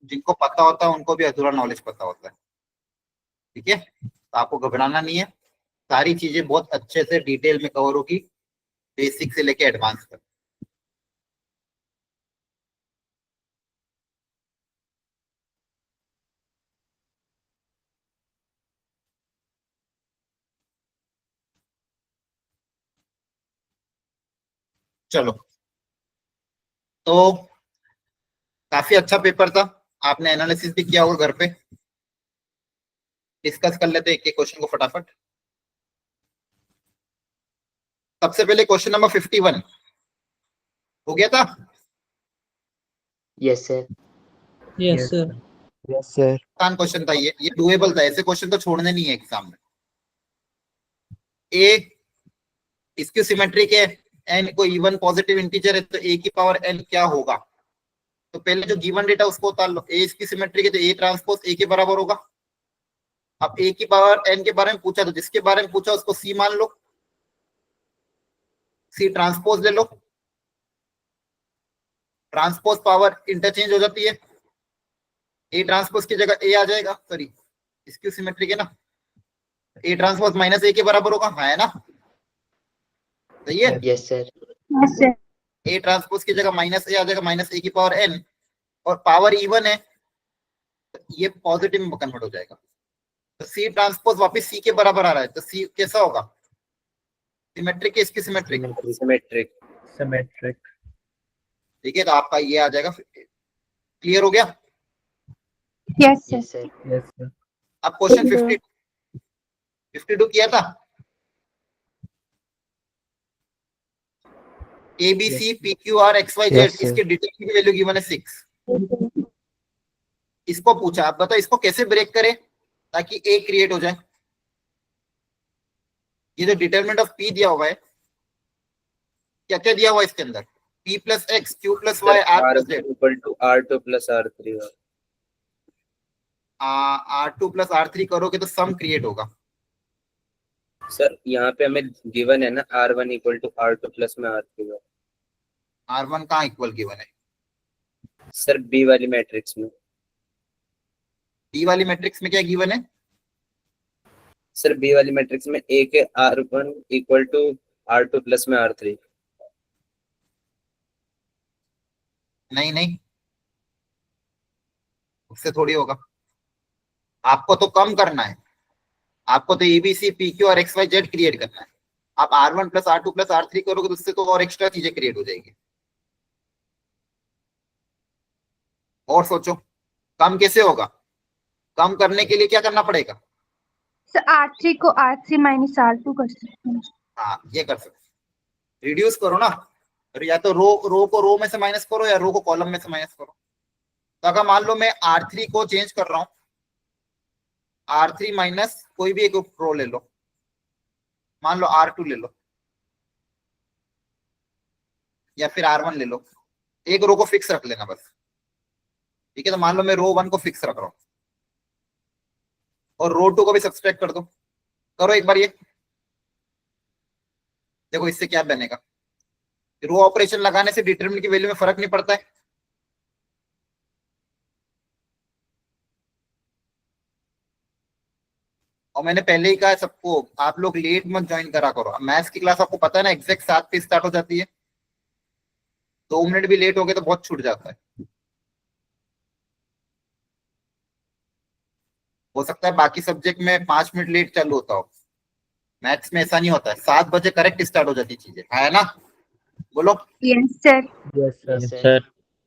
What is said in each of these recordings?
जिनको पता होता है उनको भी अधूरा नॉलेज पता होता है। ठीक है, तो आपको घबराना नहीं है, सारी चीजें बहुत अच्छे से डिटेल में कवर होगी, बेसिक से लेके एडवांस तक। चलो, तो काफी अच्छा पेपर था, आपने एनालिसिस भी किया होगा घर पे। डिस्कस कर लेते हैं एक एक क्वेश्चन को फटाफट। सबसे पहले क्वेश्चन नंबर 51 हो गया था। Yes sir. Yes sir. Yes sir. आसान क्वेश्चन था ये डुएबल था, ऐसे क्वेश्चन तो छोड़ने नहीं है एग्जाम में। ए इसकी सिमेट्रिक है, एन को इवन पॉजिटिव इंटीजर है, तो ए की पावर एन क्या होगा। तो पहले जो गिवन डेटा उसको उतार लो, ए इसकी सिमेट्रिक है तो ए ट्रांसपोज ए के बराबर होगा। अब ए की पावर एन के बारे में पूछा तो जिसके बारे में पूछा उसको सी मान लो, सी ट्रांसपोज ले लो, ट्रांसपोज पावर इंटरचेंज हो जाती है, ए ट्रांसपोज की जगह ए आ जाएगा, सॉरी इसकी सिमेट्रिक है ना, ए ट्रांसपोज माइनस ए के बराबर होगा, हाँ है ना, सही है। Yes sir. Yes sir. A transpose की जगह माइनस ए आ जाएगा, माइनस ए की पावर एन, और पावर इवन है तो ये पॉजिटिव में कन्वर्ट हो जाएगा, तो सी ट्रांसपोज वापस सी के बराबर आ रहा है, तो सी कैसा होगा, सिमेट्रिक है इसकी सिमेट्रिक। सिमेट्रिक। सिमेट्रिक। ठीक है, तो आपका ये आ जाएगा, क्लियर हो गया। Yes yes sir. Sir. Yes sir. अब क्वेश्चन 52 किया था, a b c p q r x y z, Yes, sir. इसके डिटेल की वैल्यू गिवन है 6। इसको पूछा, आप बताओ इसको कैसे ब्रेक करें ताकि ए क्रिएट हो जाए। ये जो डिटरमिनेंट ऑफ पी दिया हुआ है, क्या क्या दिया हुआ है इसके अंदर, p plus x q plus y r plus z, equal to R2 plus R3। R2 plus R3 करोगे तो सम क्रिएट होगा। सर यहाँ पे हमें गिवन है ना R1 equal to R2 plus में R3। R1 कहाँ इक्वल गिवन है, सर बी वाली मैट्रिक्स में। डी वाली मैट्रिक्स में क्या गिवन है, सर बी वाली मैट्रिक्स में ए के R1 equal to R2 plus में R3। नहीं नहीं, उससे थोड़ी होगा, आपको तो कम करना है, आपको तो एबीसी पी क्यू और एक्स वाई जेड क्रिएट करना है। आप R1 plus R2 plus R3 करोगे तो उससे तो और एक्स्ट्रा चीजें क्रिएट हो जाएगी। और सोचो कम कैसे होगा, कम करने के लिए क्या करना पड़ेगा, सर R3 को R3 माइनस R2 कर सकते हैं। हाँ ये कर सकते, रिड्यूस करो ना, या तो रो को रो में से माइनस करो या रो को कॉलम में से माइनस करो। तो अगर मान लो मैं R3 को चेंज कर रहा हूं, R3 माइनस कोई भी एक रो ले लो, मान लो R2 ले लो या फिर R1 ले लो, एक रो को फिक्स रख लेना बस। ठीक है, तो मान लो मैं रो 1 को फिक्स रख रहा हूं और रो 2 को भी सब्सट्रैक्ट कर दो, करो एक बार ये, देखो इससे क्या बनेगा, रो ऑपरेशन लगाने से डिटरमिनेंट की वैल्यू में फर्क नहीं पड़ता है। और मैंने पहले ही कहा है सबको, आप लोग लेट मत ज्वाइन करा करो, मैथ्स की क्लास आपको पता है ना एग्जैक्ट 7 पे स्टार्ट हो जाती है, 2 मिनट भी लेट हो गए तो बहुत छूट जाता है। हो सकता है बाकी सब्जेक्ट में 5 मिनट लेट चालू होता हो, मैथ्स में ऐसा नहीं होता है, 7 बजे करेक्ट स्टार्ट हो जाती चीजें, है ना, बोलो। Yes sir. Yes yes sir. Sir.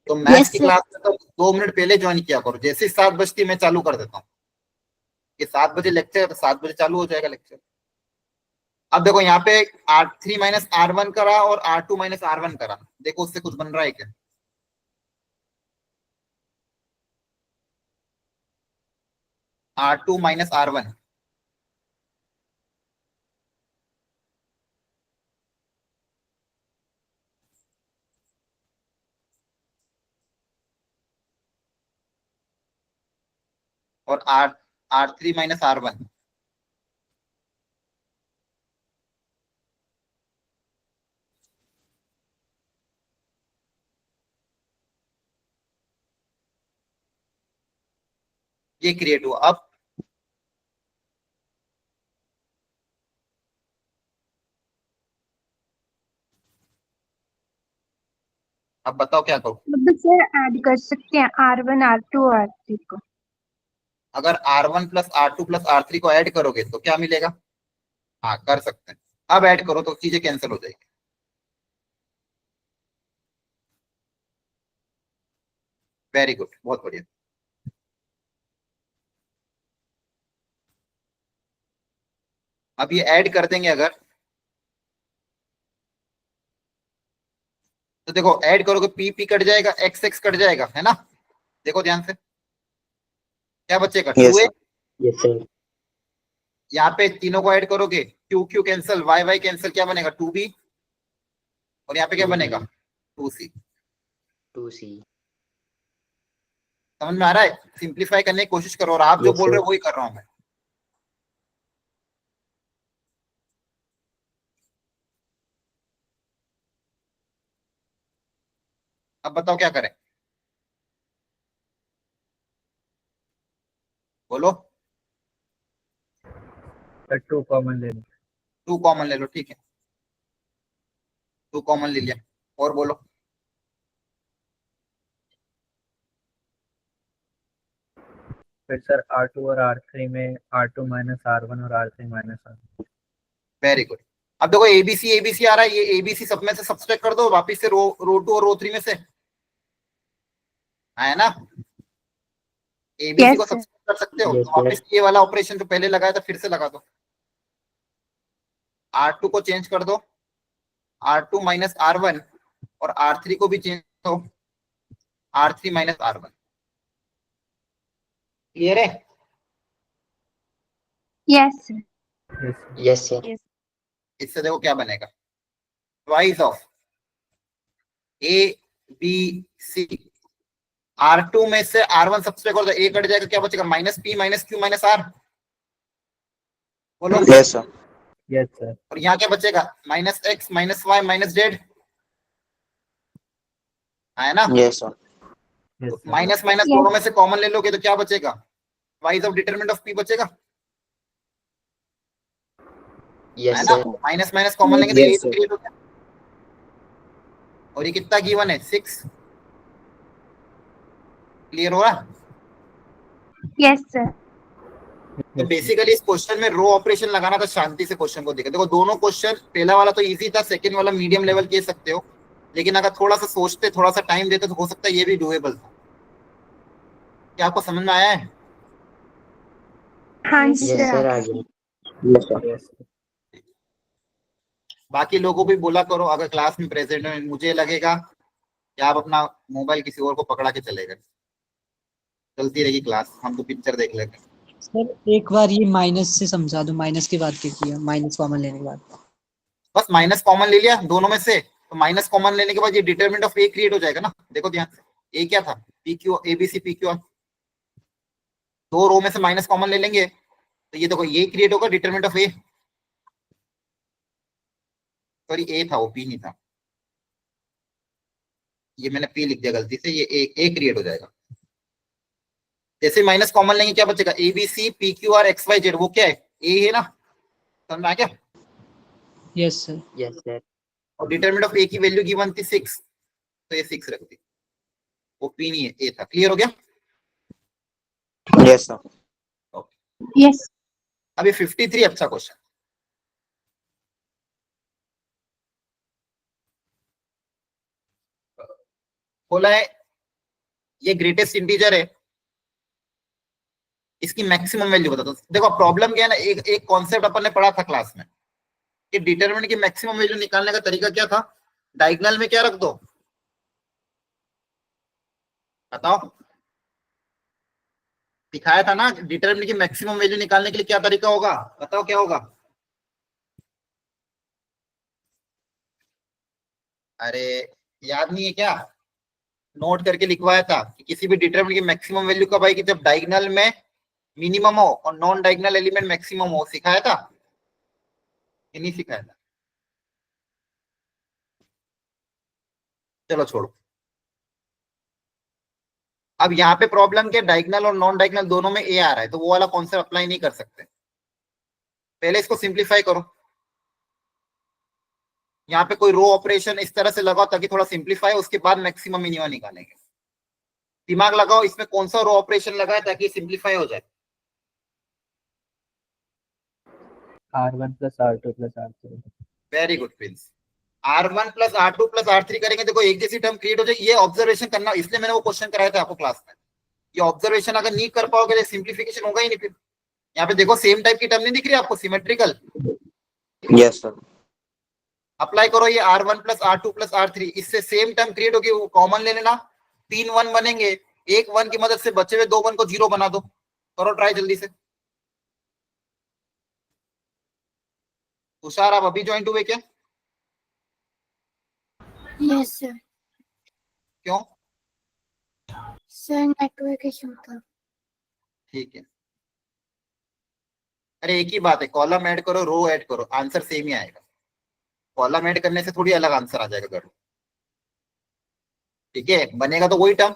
तो मैथ्स Yes, की sir. क्लास में तो 2 मिनट पहले ज्वाइन किया करो, जैसे ही 7 बजती मैं चालू कर देता हूँ, कि 7 बजे लेक्चर तो 7 बजे चालू हो जाएगा लेक्चर। अब देखो यहाँ पे R3 माइनस R1 करा और R2 माइनस R1 करा, देखो उससे कुछ बन रहा है क्या, R2 माइनस R1, और R3 माइनस R1, ये क्रिएट हुआ। अब बताओ क्या करूं। मतलब सर ऐड कर सकते हैं R1 R2 R3 को। अगर R1 plus R2 plus R3 को ऐड करोगे तो क्या मिलेगा? हाँ कर सकते हैं। अब ऐड करो तो चीजें कैंसिल हो जाएगी। वेरी गुड, बहुत बढ़िया। अब ये ऐड कर देंगे अगर, तो देखो ऐड करोगे पी पी कट जाएगा, एक्स एक्स कट जाएगा, है ना? देखो ध्यान से, क्या बचेगा? Yes, 2a। sir. Yes, sir. यहाँ पे तीनों को ऐड करोगे, q q cancel, y y cancel, क्या बनेगा? 2b। और यहाँ पे क्या 2b, बनेगा? 2c। 2c. समझ में आ रहा है? सिंप्लीफाई करने की कोशिश करो, और आप जो Yes, बोल sir. रहे हो वही कर रहा हूं मैं। अब बताओ क्या करें, बोलो। सर 2 कॉमन ले लो। 2 कॉमन ले लो, ठीक है, 2 कॉमन ले लिया। और बोलो। फिर सर R2 और R3 में R2 माइनस R1 और R3 minus R। Very good. अब देखो एबीसी एबीसी आ रहा है, ये एबीसी सब में से सब्सट्रैक्ट कर दो वापिस से, रो 2 और रो 3 में से, है ना? एबीसी को यस सर। सब्सट्रैक्ट कर सकते हो, Yes, तो sir. वापस ये वाला ऑपरेशन जो पहले लगाया था फिर से लगा दो। R2 को चेंज कर दो, R2 माइनस R1, और R3 को भी चेंज करो, R3 माइनस R1। क्लियर है? Yes sir. Yes, sir. इससे देखो क्या बनेगा, twice of a b c. R2 में से R1 सब्सट्रैक्ट कर दो, ए कट जाएगा, क्या बचेगा? Minus p minus q minus r. बोलो। Yes, sir. Yes sir. और यहाँ क्या बचेगा? Minus x minus y minus z, है ना? Yes, sir. Yes sir. Minus minus yes दोनों में से कॉमन ले लोगे तो क्या बचेगा? Wise of determinant of p बचेगा, है Yes, ना? sir. माइनस माइनस कॉमन लेंगे तो Yes, ये तो sir. क्रिएट हो गया। और ये कितना गिवन है? 6। क्लियर हो रहा? Yes sir. तो बेसिकली इस क्वेश्चन में रो ऑपरेशन लगाना था। शांति से क्वेश्चन को देखो, देखो दोनों क्वेश्चन, पहला वाला तो इजी था, सेकंड वाला मीडियम लेवल कह सकते हो, लेकिन अगर थोड़ा सा सोचते, थोड़ा सा टाइम देते तो हो सकता है ये भी डुएबल था। क्या आपको समझ में आया है? हाँ जी Yes, सर sir. आ आ गया। गया। Yes, sir. Yes sir. बाकी लोगों को भी बोला करो अगर क्लास में प्रेजेंट है, मुझे लगेगा कि आप अपना मोबाइल किसी और को पकड़ा के चले गए। चलती रहेगी क्लास, हम तो पिक्चर देख लेते हैं। सर एक बार ये माइनस से समझा दो, माइनस के बाद क्या किया, माइनस कॉमन लेने के बाद। बस माइनस कॉमन ले लिया दोनों में से, तो माइनस कॉमन लेने के बाद ये डिटरमिनेंट ऑफ ए क्रिएट हो जाएगा ना। देखो ध्यान से, ए क्या था? P Q, ABC P q are. दो रो में से माइनस कॉमन ले लेंगे तो ये देखो ये क्रिएट होगा, डिटरमिनेंट ऑफ ए। सॉरी ए था वो, पी नहीं था, ये मैंने पी लिख दिया गलती से, ये ए क्रिएट हो जाएगा। जैसे माइनस कॉमन लेंगे क्या बचेगा? A b c p q r x y z, वो क्या है? ए है ना? समझ में आ गया? Yes sir. Yes, sir. और डिटरमिनेंट ऑफ ए की वैल्यू गिवन थी 6, तो ये 6 रख दी, वो पी नहीं है, ए था। क्लियर हो गया? Yes, sir. यस। अभी 53 अच्छा क्वेश्चन बोला है, ये ग्रेटेस्ट इंटीजर है, इसकी मैक्सिमम वैल्यू बता दो। देखो प्रॉब्लम क्या है ना, एक कॉन्सेप्ट अपन ने पढ़ा था क्लास में कि डिटरमिनेंट की मैक्सिमम वैल्यू निकालने का तरीका क्या था? डायगोनल में क्या रख दो, बताओ। दिखाया था ना, डिटरमिनेंट की मैक्सिमम वैल्यू निकालने के लिए क्या तरीका होगा, बताओ क्या होगा? अरे याद नहीं है क्या? नोट करके लिखवाया था कि किसी भी डिटरमिनेंट की मैक्सिमम वैल्यू कब आएगी? जब डायगोनल में मिनिमम हो और नॉन डायगोनल एलिमेंट मैक्सिमम हो। सिखाया था कि नहीं सिखाया था? चलो छोड़ो। अब यहाँ पे प्रॉब्लम क्या, डायगोनल और नॉन डायगोनल दोनों में ए आ रहा है, तो वो वाला कॉन्सेप्ट अप्लाई नहीं कर सकते। पहले इसको सिंप्लीफाई करो, यहाँ पे कोई रो ऑपरेशन इस तरह से लगाओ ताकि थोड़ा सिंप्लीफाई, उसके बाद मैक्सिमम मिनिमम निकालेंगे। दिमाग लगाओ इसमें कौन सा रो ऑपरेशन लगाए ताकि सिंप्लीफाई हो जाए। R1 plus R2 plus R3। Very good Prince. R1 plus R2 plus R3 करेंगे, देखो एक जैसी टर्म क्रिएट हो जाएगी। ये ऑब्जर्वेशन करना, इसलिए मैंने वो क्वेश्चन कराया था आपको क्लास में। ये ऑब्जर्वेशन अगर नहीं कर पाओगे तो सिंप्लीफिकेशन होगा ही नहीं। फिर यहाँ पे देखो सेम टाइप की टर्म नहीं दिख रही आपको, सिमेट्रिकल। Yes sir. अप्लाई करो ये R1 plus R2 plus R3, इससे सेम टर्म क्रिएट होगी, वो कॉमन ले लेना। 3 1 बनेंगे, एक 1 की मदद से बचे हुए 2 1 को 0 बना दो। करो ट्राई जल्दी से। तुषार आप अभी ज्वाइन हुए क्या? Yes sir. क्यों? सर नेटवर्क इशू था। ठीक है। अरे एक ही बात है, कॉलम ऐड करो रो ऐड करो, आंसर सेम ही आएगा। कॉलम ऐड करने से थोड़ी अलग आंसर आ जाएगा करो। ठीक है, बनेगा तो वही टर्म।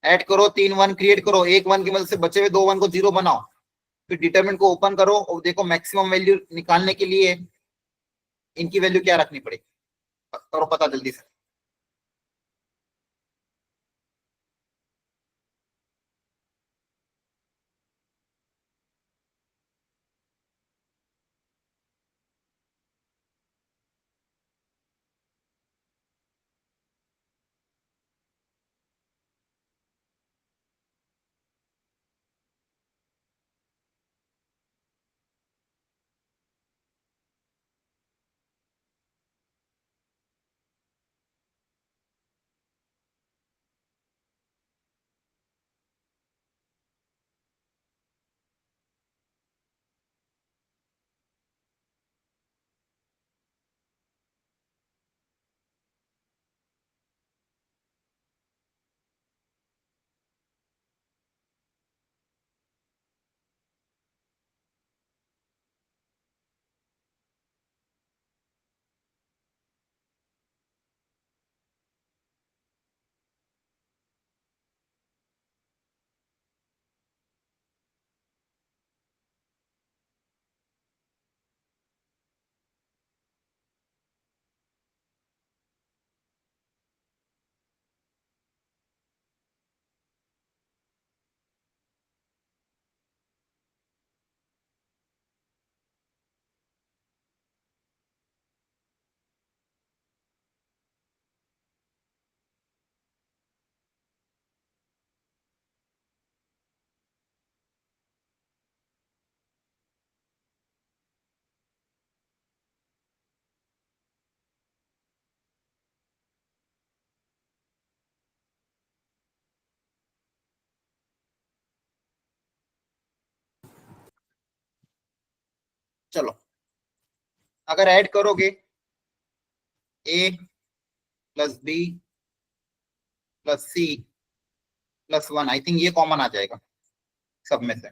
ऐड करो, 3 1 क्रिएट करो, एक 1 की मदद से बचे हुए 2 1 को 0 बनाओ। फिर डिटरमिनेंट को ओपन करो और देखो मैक्सिमम वैल्यू निकालने के लिए इनकी वैल्यू क्या रखनी पड़ेगी, करो पता जल्दी से। चलो अगर ऐड करोगे A plus B plus C plus 1, I think ये कॉमन आ जाएगा सब में से।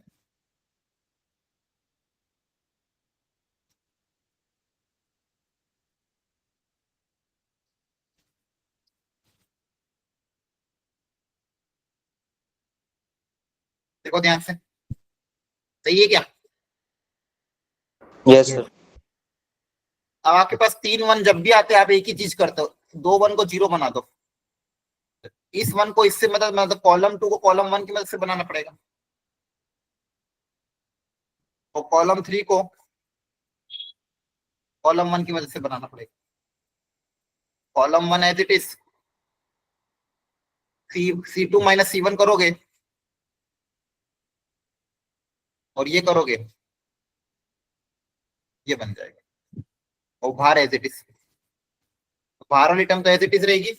देखो ध्यान से, सही है क्या? Yes sir. अब आपके पास 3 1 जब भी आते हैं आप एक ही चीज करते हो, 2 1 को 0 बना दो। इस 1 को इससे मतलब कॉलम 2 को कॉलम 1 की मदद से बनाना पड़ेगा, और कॉलम 3 को कॉलम 1 की मदद से बनाना पड़ेगा। Column 1 as it is, C2 minus C1 करोगे और ये करोगे, ये बन जाएगा। और बाहर एज इट इज, बाहर वाली टर्म तो एज इट इज रहेगी,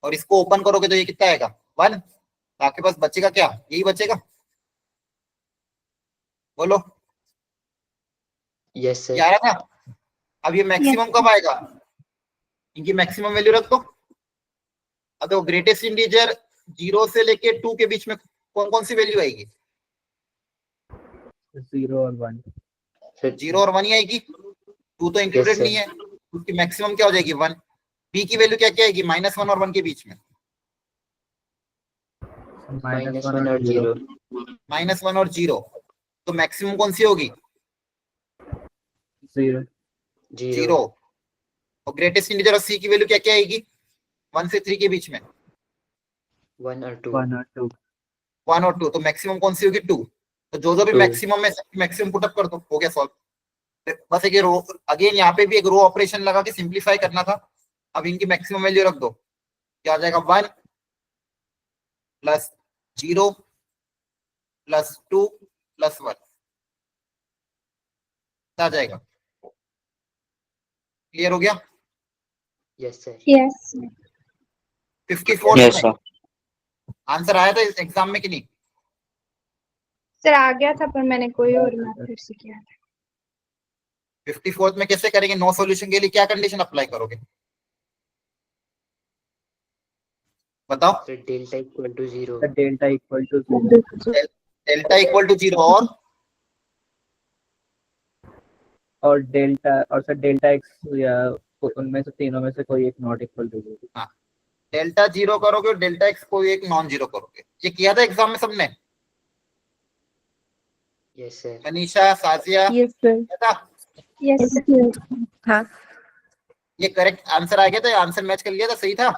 और इसको ओपन करोगे तो ये कितना आएगा 1। तो आपके पास बचेगा क्या, यही बचेगा। बोलो यस ये आया ना? अब ये मैक्सिमम कब आएगा, इनकी मैक्सिमम वैल्यू रख दो। अब देखो ग्रेटेस्ट इंटीजर 0 से लेके 2 के बीच में कौन कौन सी वैल्यू आएगी? 0 और 1। फिर 0 और 1 ही आएगी, 2 तो इंक्लूडेड sir. नहीं है, उसकी मैक्सिमम क्या हो जाएगी 1। बी की वैल्यू क्या क्या आएगी, -1 और 1 के बीच में, -1 और 0 -1 और 0, तो मैक्सिमम कौन सी होगी 0 0। और ग्रेटेस्ट इंटीजर ऑफ सी की वैल्यू क्या क्या आएगी 1 से 3 के बीच में, 1 और 2 1 और 2 1 और 2, तो मैक्सिमम कौन सी होगी 2। तो जो जो भी 2 मैक्सिमम है मैक्सिमम पुट अप कर दो, हो गया सॉल्व। बस एक रो, अगेन यहाँ पे भी एक रो ऑपरेशन लगा के सिंप्लीफाई करना था। अब इनकी मैक्सिमम वैल्यू रख दो, क्या आ जाएगा 1 + 0 + 2 + 1 आ जाएगा। क्लियर हो गया। Yes sir. यस 54 यस में सर। आंसर आया था इस एग्जाम में कि नहीं। सर आ गया था पर मैंने कोई और मैथ फिर से किया था। 54 में कैसे करेंगे, नो सॉल्यूशन के लिए क्या कंडीशन अप्लाई करोगे बताओ। Sir delta equal to 0 delta equal to 0 delta equal to 0 और डेल्टा और सर डेल्टा एक्स या उनमें से तीनों में से कोई एक नॉट इक्वल टू 0। डेल्टा 0 करोगे और डेल्टा एक्स को एक नॉन जीरो करोगे। ये किया था एग्जाम में सबने, yes sir. Manisha, Sajiya, yes sir. किया था। Yes sir. हाँ ये करेक्ट आंसर आ गया था, आंसर मैच कर लिया था, सही था।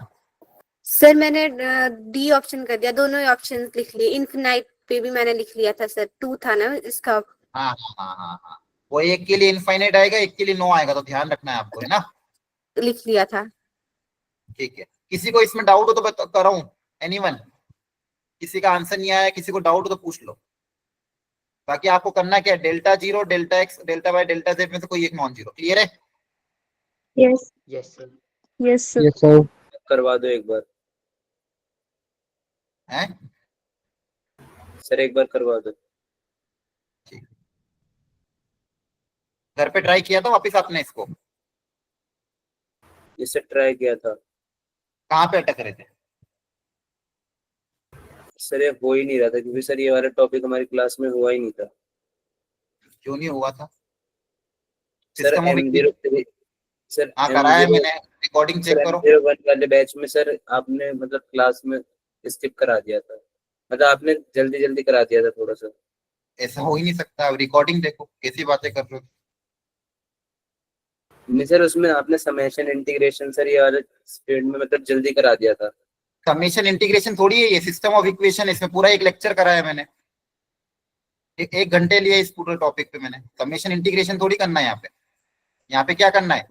सर मैंने डी ऑप्शन कर दिया, दोनों ही ऑप्शन लिख लिए। इनफिनाइट पे भी मैंने लिख लिया था सर, 2 था ना इसका। हाँ हाँ हाँ हाँ हाँ, वो एक के लिए इनफाइनाइट आएगा, एक के लिए नो आएगा, तो ध्यान रखना है आपको, है ना। लिख लिया था। ठीक है, किसी को इसमें डाउट हो तो बता कराऊं, एनीवन, किसी का आंसर नहीं आया, किसी को डाउट हो तो पूछ लो। बाकी आपको करना क्या है, delta 0, delta x, delta y, delta z में से कोई एक नॉन जीरो। क्लियर है। Yes yes sir. Yes sir. Yes sir. करवा दो एक बार हैं सर, एक बार करवा दो। घर पे ट्राई किया था वापिस आपने इसको, इससे ट्राई किया था कहाँ पे अटक रहे थे। सर, ये हो ही नहीं रहा था क्योंकि सर ये वाला टॉपिक हमारी क्लास में हुआ ही नहीं था क्यों नहीं हुआ था। Sir. System of M03 sir, हाँ कराया है मैंने, रिकॉर्डिंग सर चेक करो। M01 वाले बैच में सर आपने मतलब क्लास में स्किप करा दिया था, मतलब आपने जल्दी जल्दी करा दिया था थोड़ा सा। ऐसा हो ही नहीं सकता, अब रिकॉर्डिंग देखो कैसी बातें कर रहे हो। नहीं सर, उसमें आपने समेशन इंटीग्रेशन सर ये वाले स्पीड में मतलब जल्दी करा दिया था। समेशन इंटीग्रेशन थोड़ी है ये, सिस्टम ऑफ इक्वेशन, इसमें पूरा एक लेक्चर कराया मैंने, एक घंटे लिए इस पूरे टॉपिक पे मैंने। समेशन इंटीग्रेशन थोड़ी करना है यहाँ पे। यहाँ पे क्या करना है,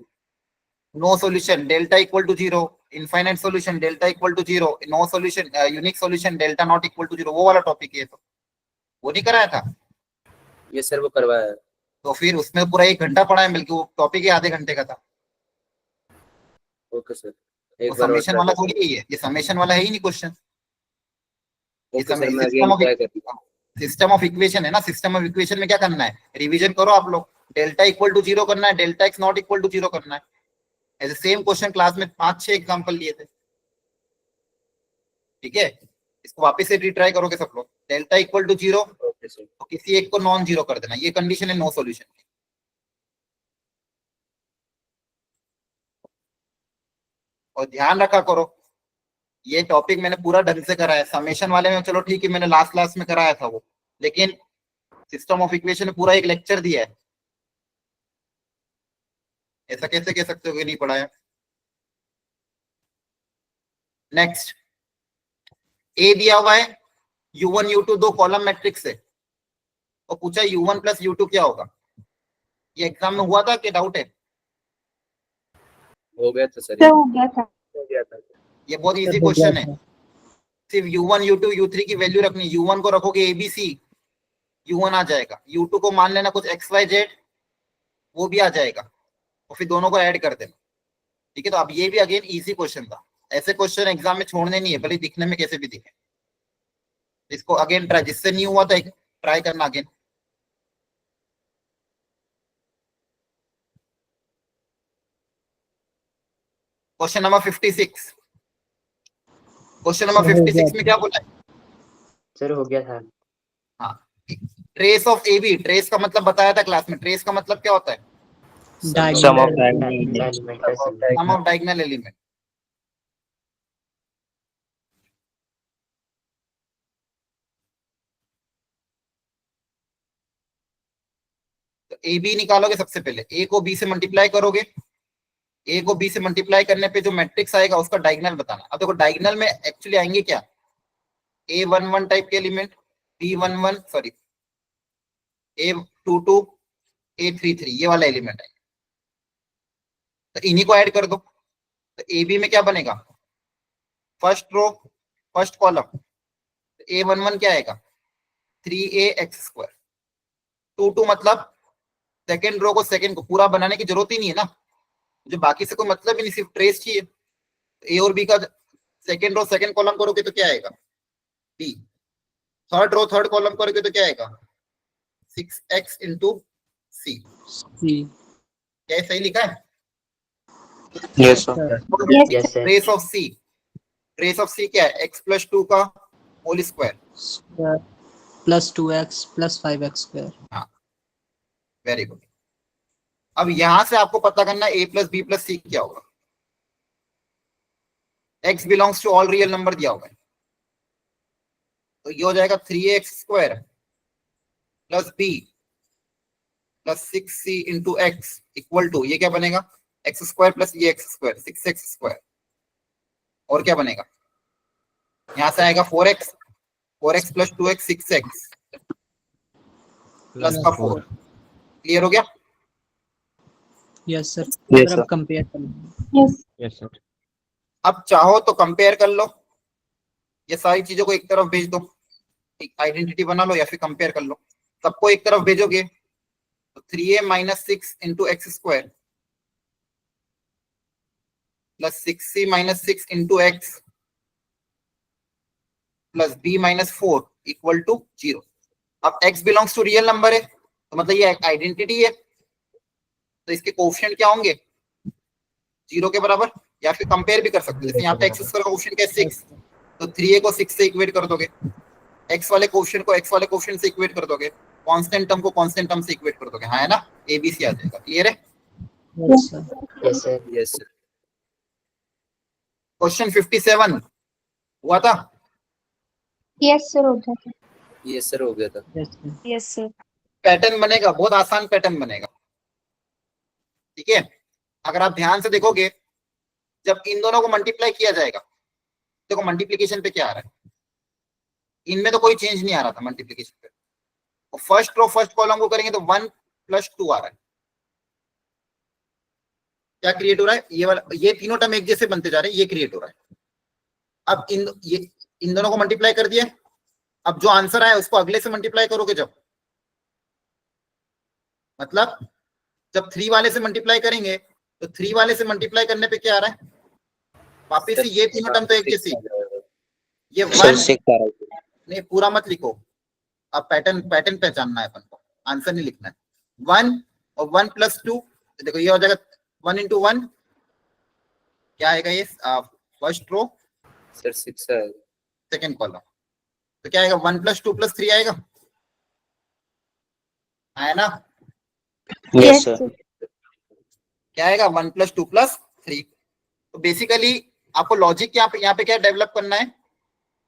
no solution delta equal to 0, infinite solution delta equal to 0, no solution unique solution delta not equal to 0, वो वाला टॉपिक है। तो वो नहीं कराया था। ये सर वो करवाया है। तो फिर उसमें पूरा 1 घंटा पढ़ा है, बल्कि वो टॉपिक ही आधे घंटे का था। ओके सर, वो एक बार और समेशन try वाला करता थोड़ी है ये समेशन वाला है ही नहीं क्वेश्चन। हूँ। ओके सर, मैं सिस्टम अगेन ऑफ ट्राई करता हूँ। सिस्टम ऑफ इक्वेशन है ना, सिस्टम ऑफ इक्वेशन में क्या करना है, रिवीजन करो आप लोग। डेल्टा इक्वल टू 0 करना है, delta x not equal to 0 करना है। ऐसे सेम क्वेश्चन क्लास में 5-6 एग्जांपल लिए थे। ठीक है, इसको वापस से रिट्राई करोगे सब लोग। Delta equal to 0 okay sir. तो किसी एक को नॉन जीरो कर देना, ये कंडीशन है नो सॉल्यूशन की। और ध्यान रखा करो, ये टॉपिक मैंने पूरा ढंग से कराया है। समेशन वाले में चलो ठीक है, मैंने लास्ट क्लास में कराया था वो, लेकिन सिस्टम ऑफ इक्वेशन में पूरा एक लेक्चर दिया है। ऐसा कैसे कह सकते हो कि नहीं पढ़ाया। नेक्स्ट, ए दिया हुआ है, U1 U2 दो कॉलम मैट्रिक्स है, और पूछा U1 प्लस U2 क्या होगा। ये एग्जाम में हुआ था कि डाउट है। हो गया था सर, सर हो गया था। हो गया था। ये बहुत इजी क्वेश्चन है। सिर्फ U1 U2 U3 की वैल्यू रखनी। U1 को रखोगे ABC, U1 आ जाएगा। U2 को मान लेना कुछ XYZ, वो भी आ जाएगा, और फिर दोनों को ऐड कर देना। ठीक है, तो अब ये भी अगेन इजी क्वेश्चन था। ऐसे क्वेश्चन एग्जाम में छोड़ने नहीं है, भले दिखने में कैसे भी दिखे। इसको अगेन ट्राई, जिससे नहीं हुआ था ट्राई करना again. Question number 56। Question number 56 में क्या बोला है। सर हो गया था। हाँ, trace of a b, trace का मतलब बताया था क्लास में, ट्रेस का मतलब क्या होता है? Sum of diagonal sum of diagonal element. तो ए बी निकालोगे सबसे पहले, ए को बी से मल्टीप्लाई करोगे, ए को बी से मल्टीप्लाई करने पे जो मैट्रिक्स आएगा उसका डायगोनल बताना। अब देखो डायगोनल में एक्चुअली आएंगे क्या, A11 टाइप के element, B11 sorry A22 A33 ये वाला एलिमेंट है, तो इन्हीं को ऐड कर दो। तो ए बी में क्या बनेगा, first row first column, A11 क्या आएगा 3ax², 22 मतलब सेकेंड रो को सेकेंड को पूरा बनाने की जरूरत ही नहीं है ना, मुझे बाकी से कोई मतलब ही नहीं, सिर्फ ट्रेस चाहिए। ए और बी का सेकेंड रो सेकेंड कॉलम करोगे तो क्या आएगा b, third row third column करोगे तो क्या आएगा 6x इंटू सी। सी। क्या ये सही लिखा है? Yes, sir. Yes, sir. Trace of C, trace of C क्या है, x+2 का whole square. Plus 2x plus 5x²। Very good. अब यहां से आपको पता करना a plus B plus C क्या होगा। x belongs to all real number दिया होगा, तो ये हो जाएगा 3x² plus B plus 6c into x equal to, ये क्या बनेगा x² प्लस ये x², 6x²। और क्या बनेगा, यहां से आएगा 4x plus 2x 6x plus का 4। क्लियर हो गया? Yes sir. Yes, अब sir. कंपेयर करेंगे। Yes. Yes, sir. अब चाहो तो कंपेयर कर लो, ये सारी चीजों को एक तरफ भेज दो, एक आइडेंटिटी बना लो या फिर कंपेयर कर लो। सबको एक तरफ भेजोगे तो 3a minus 6 into x square plus 6c minus 6 into x plus b minus 4 equal to 0। अब x belongs to real number है, तो मतलब ये आइडेंटिटी है, तो इसके कोएफिशिएंट क्या होंगे 0 के बराबर, या फिर कंपेयर भी कर सकते हो। जैसे यहाँ पे एक्स स्क्वायर का कोएफिशिएंट क्या है 6, तो 3a को 6 से इक्वेट कर दोगे, x वाले कोएफिशिएंट को x वाले कोएफिशिएंट से इक्वेट कर दोगे, कांस्टेंट टर्म को कांस्टेंट टर्म से इक्वेट कर दोगे। हाँ है ना, ABC आ जाएगा। क्लियर है? Yes sir. Yes, sir. Yes, sir. Question 57 हुआ था? Yes, sir. हो गया था। Yes, sir. हो गया था। Yes sir. Yes, sir. Pattern बनेगा, बहुत आसान पैटर्न बनेगा। ठीक है, अगर आप ध्यान से देखोगे जब इन दोनों को मल्टीप्लाई किया जाएगा, देखो मल्टीप्लिकेशन पे क्या आ रहा है, इनमें तो कोई चेंज नहीं आ रहा था मल्टीप्लिकेशन पे। और फर्स्ट रो फर्स्ट कॉलम को करेंगे तो 1 प्लस 2 आ रहा है। क्या क्रिएट हो रहा है, ये वाला, ये तीनों टर्म एक जैसे बनते जा रहे हैं, ये क्रिएट हो रहा है। अब इन दोनों को मल्टीप्लाई कर दिया, अब जो आंसर आया उसको अगले से मल्टीप्लाई करोगे, जब मतलब जब 3 वाले से मल्टीप्लाई करेंगे तो 3 वाले से मल्टीप्लाई करने पे क्या आ रहा है, वापिस से ये तीनों टर्म तो एक जैसे, ये Sir, 1 6 आ रहा है। नहीं पूरा मत लिखो, अब पैटर्न पहचानना है अपन को, आंसर नहीं लिखना है। 1 और 1 प्लस 2, देखो ये हो जाएगा 1 इंटू 1, क्या आएगा ये फर्स्ट रो Sir, 6 आएगा। सेकेंड कॉलम, तो क्या आएगा 1 प्लस 2 प्लस 3 आएगा, है ना? Yes, sir. क्या आएगा 1 प्लस 2 प्लस 3। तो बेसिकली आपको लॉजिक यहाँ पे क्या डेवलप करना है,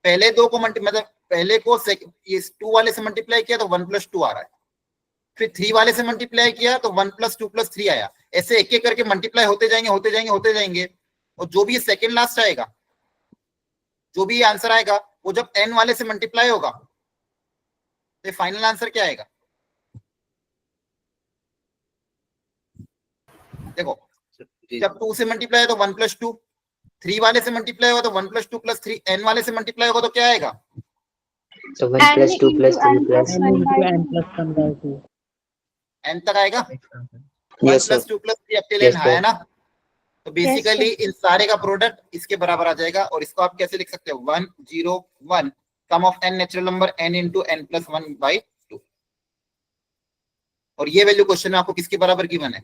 पहले दो को मतलब पहले को ये 2 वाले से मल्टीप्लाई किया तो 1 प्लस 2 आ रहा है, फिर 3 वाले से मल्टीप्लाई किया तो 1 प्लस 2 प्लस 3 आया। ऐसे एक एक करके मल्टीप्लाई होते जाएंगे, और जो भी ये सेकेंड लास्ट आएगा, जो भी आंसर आएगा वो जब n वाले से मल्टीप्लाई होगा तो फाइनल आंसर क्या आएगा, देखो जी। जब 2 से मल्टीप्लाई है तो 1 प्लस 2, 3 वाले से मल्टीप्लाई होगा तो 1 प्लस 2 प्लस 3, n वाले से मल्टीप्लाई होगा तो क्या आएगा, So 1 plus 2 plus 3 plus. n into n plus 1/2। n तक आएगा, 1 Yes, sir. प्लस 2 प्लस 3 अकेले Yes, sir. है ना। तो बेसिकली इन सारे का प्रोडक्ट इसके बराबर आ जाएगा, और इसको आप कैसे लिख सकते हो 1 0 1 sum of n natural number n into n plus 1/2। और ये वैल्यू क्वेश्चन में आपको किसके बराबर गिवन है,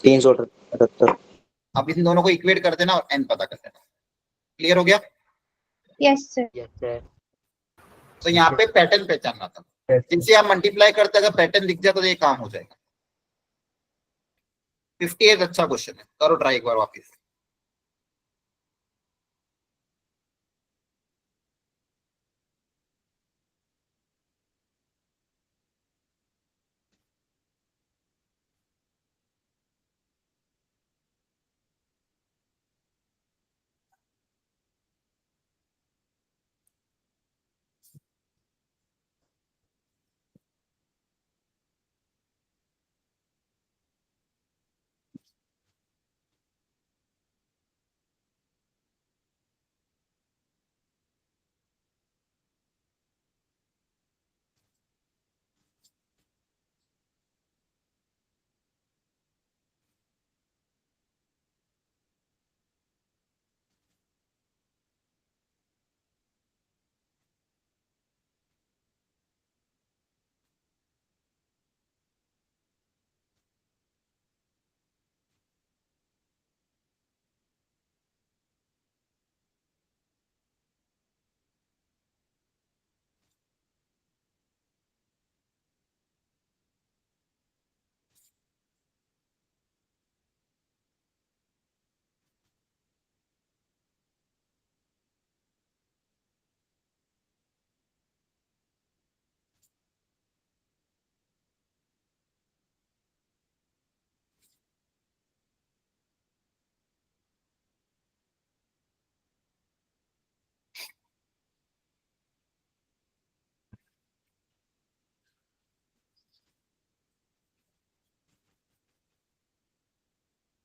378। अब इन दोनों को इक्वेट कर देना और n पता कर देना। क्लियर हो गया? Yes, sir. Yes, sir. तो यहाँ पे पैटर्न पहचानना था, जिनसे आप मल्टीप्लाई करते अगर पैटर्न दिख जाए तो ये काम हो जाएगा। 58 अच्छा क्वेश्चन है, करो ट्राई एक बार वापिस।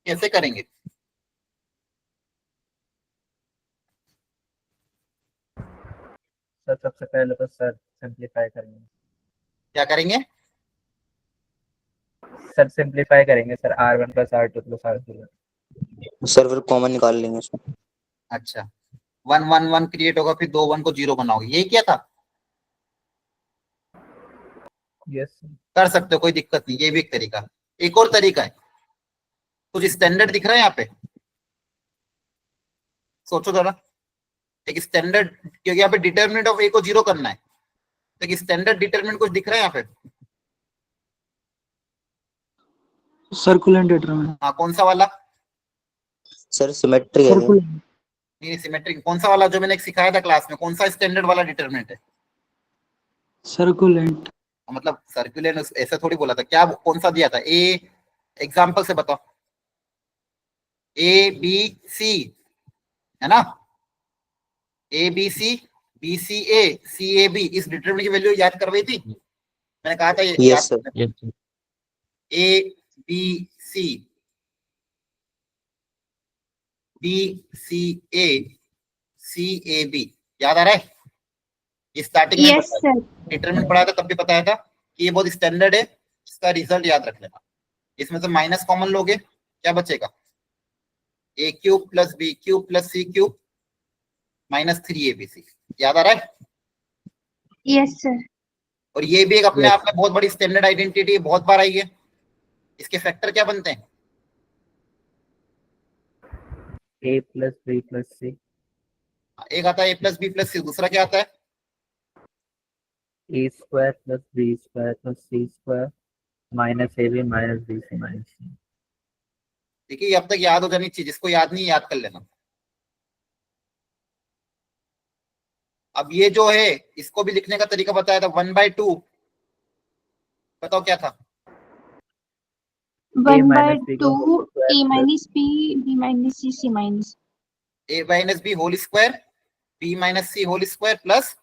कैसे करेंगे? सर सबसे पहले तो सर सिंप्लीफाई करेंगे। क्या करेंगे? सर सिंप्लीफाई करेंगे sir, R1 plus R2 plus R3। Sir फिर कॉमन निकाल लेंगे उसमें। अच्छा, 1 1 1 क्रिएट होगा, फिर 2 1 को 0 बनाओगे, यही क्या था? यस कर सकते हो, कोई दिक्कत नहीं, ये भी एक तरीका। एक और तरीका है, कुछ स्टैंडर्ड दिख रहा है यहाँ पे, सोचो जरा। एक स्टैंडर्ड, क्योंकि यहाँ पे डिटर्मिनेंट ऑफ ए को 0 करना है, तो एक स्टैंडर्ड डिटर्मिनेंट कुछ दिख रहा है यहाँ पे? Succulent determinant. हाँ, कौन सा वाला? सर सिमेट्री है। सर्कुलेंट नहीं, सिमेट्रिक कौन सा वाला जो मैंने सिखाया था क्लास में, कौन सा स्टैंडर्ड वाला डिटर्मिनेंट है? सर्कुलेंट मतलब सर्कुलेंट ऐसा थोड़ी बोला था, क्या कौन सा दिया था? ए, एग्जाम्पल से बताओ। ए बी सी है ना, a b c, b c a, c a b, इस डिटरमिनेंट की वैल्यू याद करवाई थी मैंने, कहा था yes sir. A b c, b c a, c a b, याद आ रहा है? ये स्टार्टिंग में यस सर। डिटरमिनेंट पढ़ाया था, तब भी बताया था कि ये बहुत स्टैंडर्ड है, इसका रिजल्ट याद रख लेना। इसमें से माइनस कॉमन लोगे, क्या बचेगा? A cube plus B cube plus C cube minus 3abc, याद आ रहा है? Yes sir. और ये भी एक अपने Yes. आप में बहुत बड़ी स्टैंडर्ड आइडेंटिटी, बहुत बार आई है। इसके फैक्टर क्या बनते हैं? A plus B plus C। एक आता है ए प्लस बी प्लस सी, दूसरा क्या आता है? A square plus B square plus C square minus AB minus BC minus C। देखिए, अब तक याद हो जानी चाहिए, जिसको याद नहीं याद कर लेना। अब ये जो है, इसको भी लिखने का तरीका बताया था, 1/2, बताओ क्या था? 1/2 A minus B, B minus C, C minus A minus B whole square, B minus C whole square plus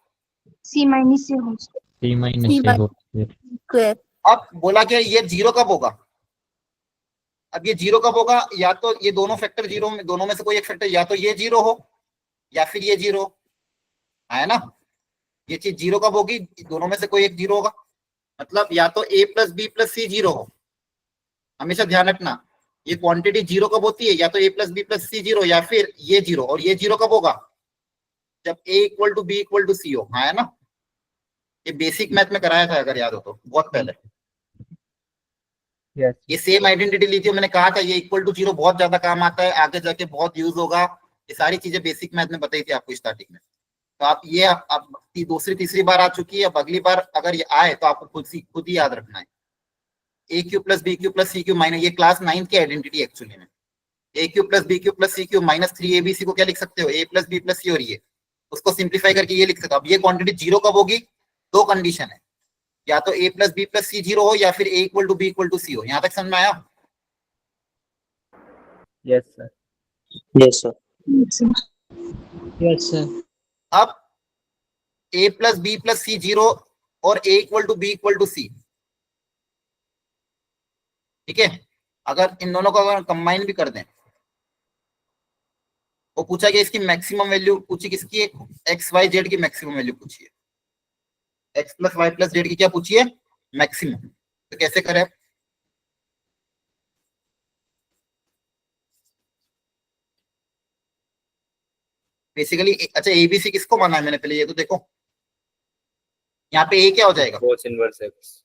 C minus C whole square। Square. अब बोला क्या ये 0 कब होगा? अब ये 0 कब होगा? या तो ये दोनों फैक्टर 0 में, दोनों में से कोई एक फैक्टर, या तो ये 0 हो या फिर ये 0 है ना। ये चीज 0 कब होगी? दोनों में से कोई एक 0 होगा, मतलब या तो a प्लस बी प्लस सी 0 हो। हमेशा ध्यान रखना, ये क्वांटिटी 0 कब होती है? या तो a प्लस बी प्लस सी 0 या फिर ये 0। और ये 0 कब होगा? जब a equal to B equal to C हो, है ना। ये बेसिक मैथ में कराया था, अगर याद हो तो, बहुत पहले। यस ये सेम आइडेंटिटी ली थी, मैंने कहा था ये इक्वल टू 0 बहुत ज्यादा काम आता है, आगे जाके बहुत यूज होगा। ये सारी चीजें बेसिक मैथ में बताई थी आपको स्टार्टिंग में। तो आप ये अब दूसरी तीसरी बार आ चुकी है, अब अगली बार अगर ये आए तो आपको खुद ही याद रखना है। A cube plus B cube plus C cube minus, ये क्लास 9 की आइडेंटिटी एक्चुअली में। A cube plus B cube plus C cube minus 3abc को क्या लिख सकते हो, A plus B plus C, और ये उसको सिंप्लीफाई करके ये लिख सकते हो। अब ये क्वांटिटी जीरो कब होगी, दो कंडीशन है, या तो A plus B plus C zero हो या फिर A equal to B equal to C हो। यहाँ तक समझ में आया? Yes sir. Yes sir. Yes sir. अब a plus B plus C zero और a equal to B equal to C, ठीक है। अगर इन दोनों को अगर कंबाइन भी कर दें, वो पूछा कि इसकी मैक्सिमम वैल्यू पूछी किसकी है, एक्स वाई जेड की मैक्सिमम वैल्यू पूछी है, x plus y plus z की क्या पूछी है, मैक्सिमम। तो कैसे करें? बेसिकली अच्छा एबीसी किसको माना है मैंने, पहले ये तो देखो। यहाँ पे ए क्या हो जाएगा, cos इनवर्स x,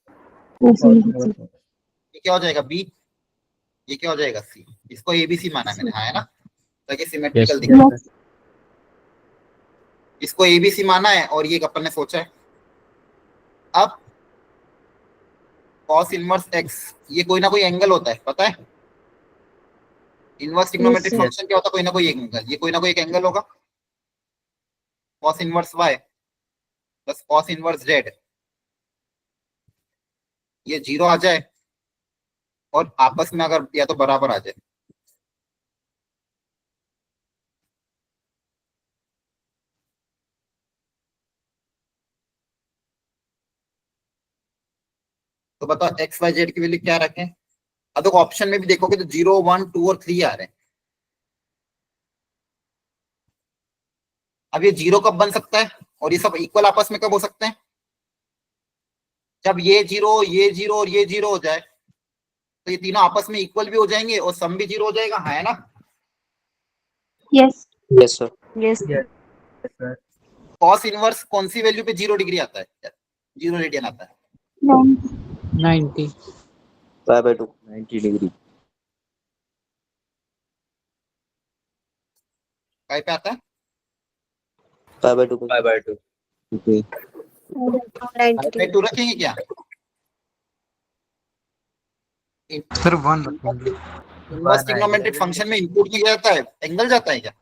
ये क्या हो जाएगा बी, ये क्या हो जाएगा सी। इसको एबीसी माना है मैंने, हाँ है ना, ताकि सिमेट्रिकल दिखे। यस इसको एबीसी माना है और ये अपन ने सोचा है। अब cos इनवर्स x, ये कोई ना कोई एंगल होता है, पता है? Inverse trigonometric Yes, sir. Function क्या होता है, कोई ना कोई एंगल, ये कोई ना कोई एक एंगल होगा। cos inverse y plus cos inverse z, ये जीरो आ जाए और आपस में अगर या तो बराबर आ जाए, तो बताओ एक्स वाई जेड की वैल्यू क्या रखें। अब देखो ऑप्शन में भी देखोगे तो 0 1 2 और 3 आ रहे हैं। अब ये जीरो कब बन सकता है और ये सब इक्वल आपस में कब हो सकते हैं, जब ये जीरो और ये जीरो हो जाए, तो ये तीनों आपस में इक्वल भी हो जाएंगे और सम भी जीरो हो जाएगा, हाँ है ना। Yes yes sir. Yes sir. cos inverse कौन सी वैल्यू पे 0 डिग्री आता है, 0 रेडियन आता है, 90। Pi by 2 90 degree. काय पे आता है, pi by 2। Pi by 2। Okay. Pi 2 रखेंगे क्या? सर 1 रखेंगे। इनवर्स ट्रिग्नोमेट्रिक फंक्शन में इनपुट क्या जाता है, एंगल जाता है क्या?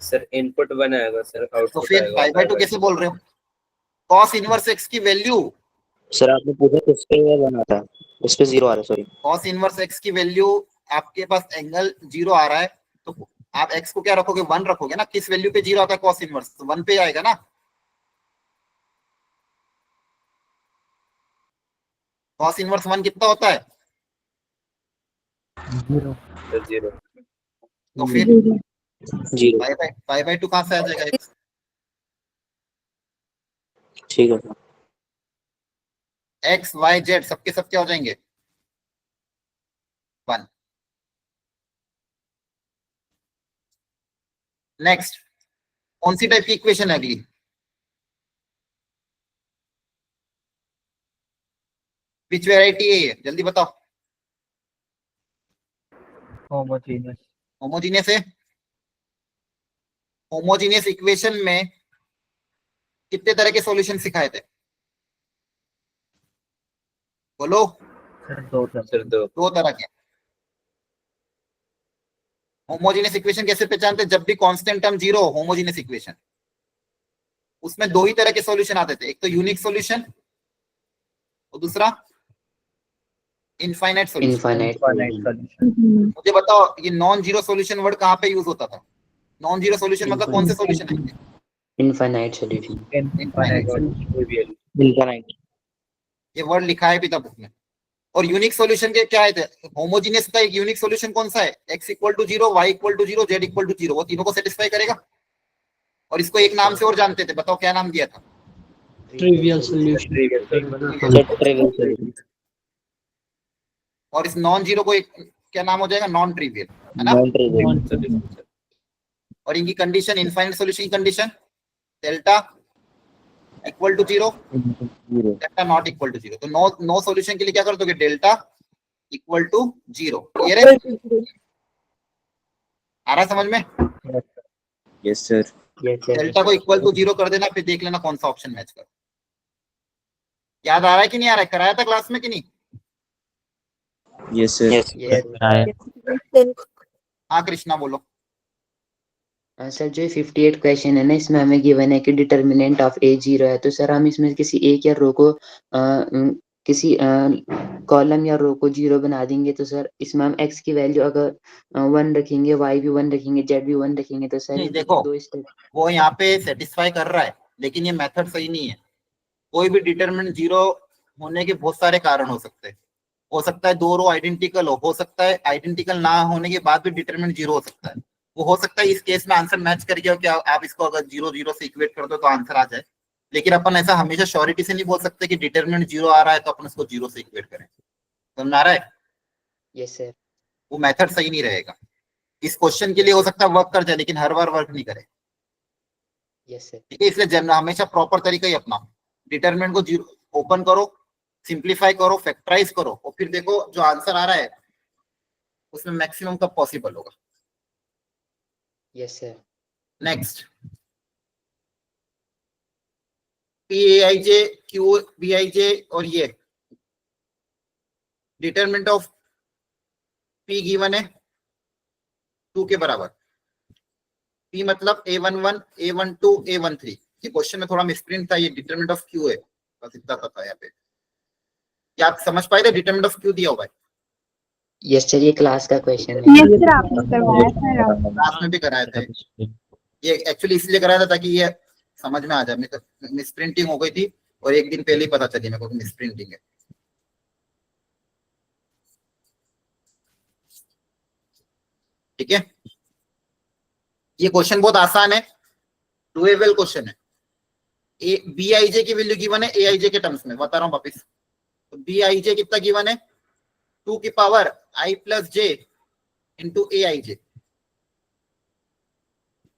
सर इनपुट 1 आएगा सर, तो आउटपुट फिर आएगा पाई बाय 2 कैसे बोल रहे हो? cos इनवर्स x की वैल्यू, सर आपने पूछा किस पे 1 आता है, उस पे 0 आ रहा है। सॉरी, cos इनवर्स x की वैल्यू आपके पास एंगल 0 आ रहा है, तो आप x को क्या रखोगे, 1 रखोगे ना। किस वैल्यू पे 0 आता है cos इनवर्स, तो 1 पे आएगा ना। cos इनवर्स 1 कितना होता है, 0। सर 0। तो फिर 0 पाई बाय 2 कहां से आ जाएगा x? ठीक है सर। x y z सबके सब क्या हो जाएंगे, 1। नेक्स्ट कौन सी टाइप की इक्वेशन है अगली, विच वेराइटी है ये, जल्दी बताओ। होमोजेनियस। होमोजीनियस है। होमोजीनियस इक्वेशन में कितने तरह के सॉल्यूशन सिखाए थे, बोलो। Sir 2 sir 2। दो तरह के। होमोजीनियस इक्वेशन कैसे पहचानते हैं, जब भी कांस्टेंट टर्म 0 हो होमोजीनियस इक्वेशन, उसमें दो ही तरह के सॉल्यूशन आते थे, एक तो यूनिक सॉल्यूशन और दूसरा इनफाइनाइट सॉल्यूशन। Infinite solution. मुझे बताओ ये नॉन जीरो सॉल्यूशन वर्ड कहाँ पे यूज होता था, नॉन जीरो सॉल्यूशन मतलब कौन से सॉल्यूशन है, इनफाइनाइट सॉल्यूशन। इनफाइनाइट इनफाइनाइट ये वर्ड लिखा है भी था बुक में। और यूनिक सॉल्यूशन के क्या है, होमोजीनियस का एक यूनिक सॉल्यूशन कौन सा है, x equal to 0 y equal to 0 z equal to 0, वो तीनों को सेटिस्फाई करेगा। और इसको एक नाम से और जानते थे, बताओ क्या नाम दिया था, ट्रिवियल सॉल्यूशन। और इस नॉन जीरो को एक क्या नाम हो जाएगा, नॉन ट्रिवियल, है ना। और इनकी कंडीशन, इनफाइनाइट सॉल्यूशन की condition delta equal to 0, delta not equal to 0। तो नो सॉल्यूशन के लिए क्या कर दोगे, डेल्टा इक्वल टू 0। क्लियर है, आ रहा है समझ में? Yes sir. डेल्टा को इक्वल टू 0 कर देना, फिर देख लेना कौन सा ऑप्शन मैच कर। याद आ रहा है कि नहीं आ रहा है? कराया था क्लास में कि नहीं? Yes sir. हाँ कृष्णा बोलो। सर जो 58 क्वेश्चन है ना, इसमें हमें गिवन है कि डिटर्मिनेंट ऑफ ए 0 है, तो सर हम इसमें किसी एक या रो को किसी कॉलम या रो को 0 बना देंगे, तो सर इसमें हम x की वैल्यू अगर 1 रखेंगे, y भी 1 रखेंगे, z भी 1 रखेंगे, तो सर देखो दो स्टेप वो यहाँ पे सेटिस्फाई कर रहा है, लेकिन ये मेथड सही नहीं है। कोई भी डिटरमिनेंट 0 होने के बहुत सारे कारण हो सकते हैं। हो सकता है दो रो आइडेंटिकल हो सकता है आइडेंटिकल ना होने के बाद भी डिटरमिनेंट 0 हो सकता है। वो हो सकता है इस केस में आंसर मैच कर गया हो, क्या आप इसको अगर 0 से इक्वेट कर दो तो आंसर आ जाए। लेकिन अपन ऐसा हमेशा श्योरिटी से नहीं बोल सकते कि डिटरमिनेंट 0 आ रहा है तो अपन उसको 0 से इक्वेट करें। समझ आ रहा है? Yes sir. वो मेथड सही नहीं रहेगा। इस क्वेश्चन के लिए हो सकता है वर्क कर जाए, लेकिन हर बार वर्क नहीं करे। Yes sir. ठीक है, इसलिए जनरल हमेशा प्रॉपर तरीका ही अपना, डिटरमिनेंट को 0 ओपन करो, सिंप्लीफाई करो, फैक्टराइज करो, और फिर देखो जो आंसर आ रहा है उसमें मैक्सिमम कब पॉसिबल होगा। Yes sir. Next, P A I J Q B I J, और ये डिटरमिनेंट ऑफ पी गिवन है 2 के बराबर। पी मतलब A11, A12, A13। ये क्वेश्चन में थोड़ा मिसप्रिंट था, ये डिटरमिनेंट ऑफ क्यू है, बस इतना था यहाँ पे। क्या आप समझ पाए थे? डिटरमिनेंट ऑफ क्यू दिया हुआ है। यस सर, ये क्लास का क्वेश्चन है। यस सर, आपने करवाया था। क्लास में भी कराया था। ये एक्चुअली इसलिए कराया था ताकि ये समझ में आ जाए। मेरे को मिसप्रिंटिंग हो गई थी और एक दिन पहले ही पता चली मेरे को मिसप्रिंटिंग है। ठीक है, ये क्वेश्चन बहुत आसान है, डुएबल क्वेश्चन है। ए बी आई जे की वैल्यू गिवन है ए आई जे के टर्म्स में, बता रहा हूं वापिस। तो बी आई जे कितना गिवन है? 2 की power i plus j into a I j.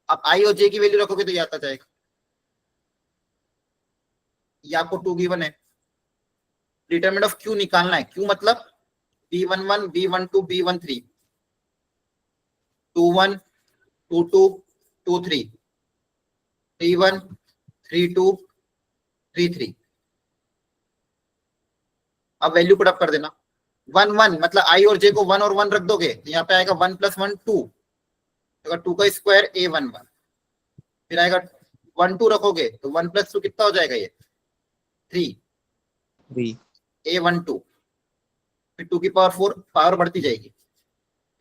अब आई और जे की वैल्यू रखोगे तो ये आता जाएगा। ये आपको 2 गिवन है। डिटरमिनेंट ऑफ क्यू निकालना है। क्यू मतलब B11, B12, B13, 21, 22, 23, 31, 32, 33। अब वैल्यू पुट अप कर देना। 1 1 मतलब आई और जे को 1 और 1 रख दोगे तो यहाँ पे आएगा 1 + 1 2, अगर 2 का स्क्वायर A11, फिर आएगा 1 2 रखोगे तो 1 + 2 कितना हो जाएगा? ये 3 A12, फिर 2 की पावर 4, पावर बढ़ती जाएगी,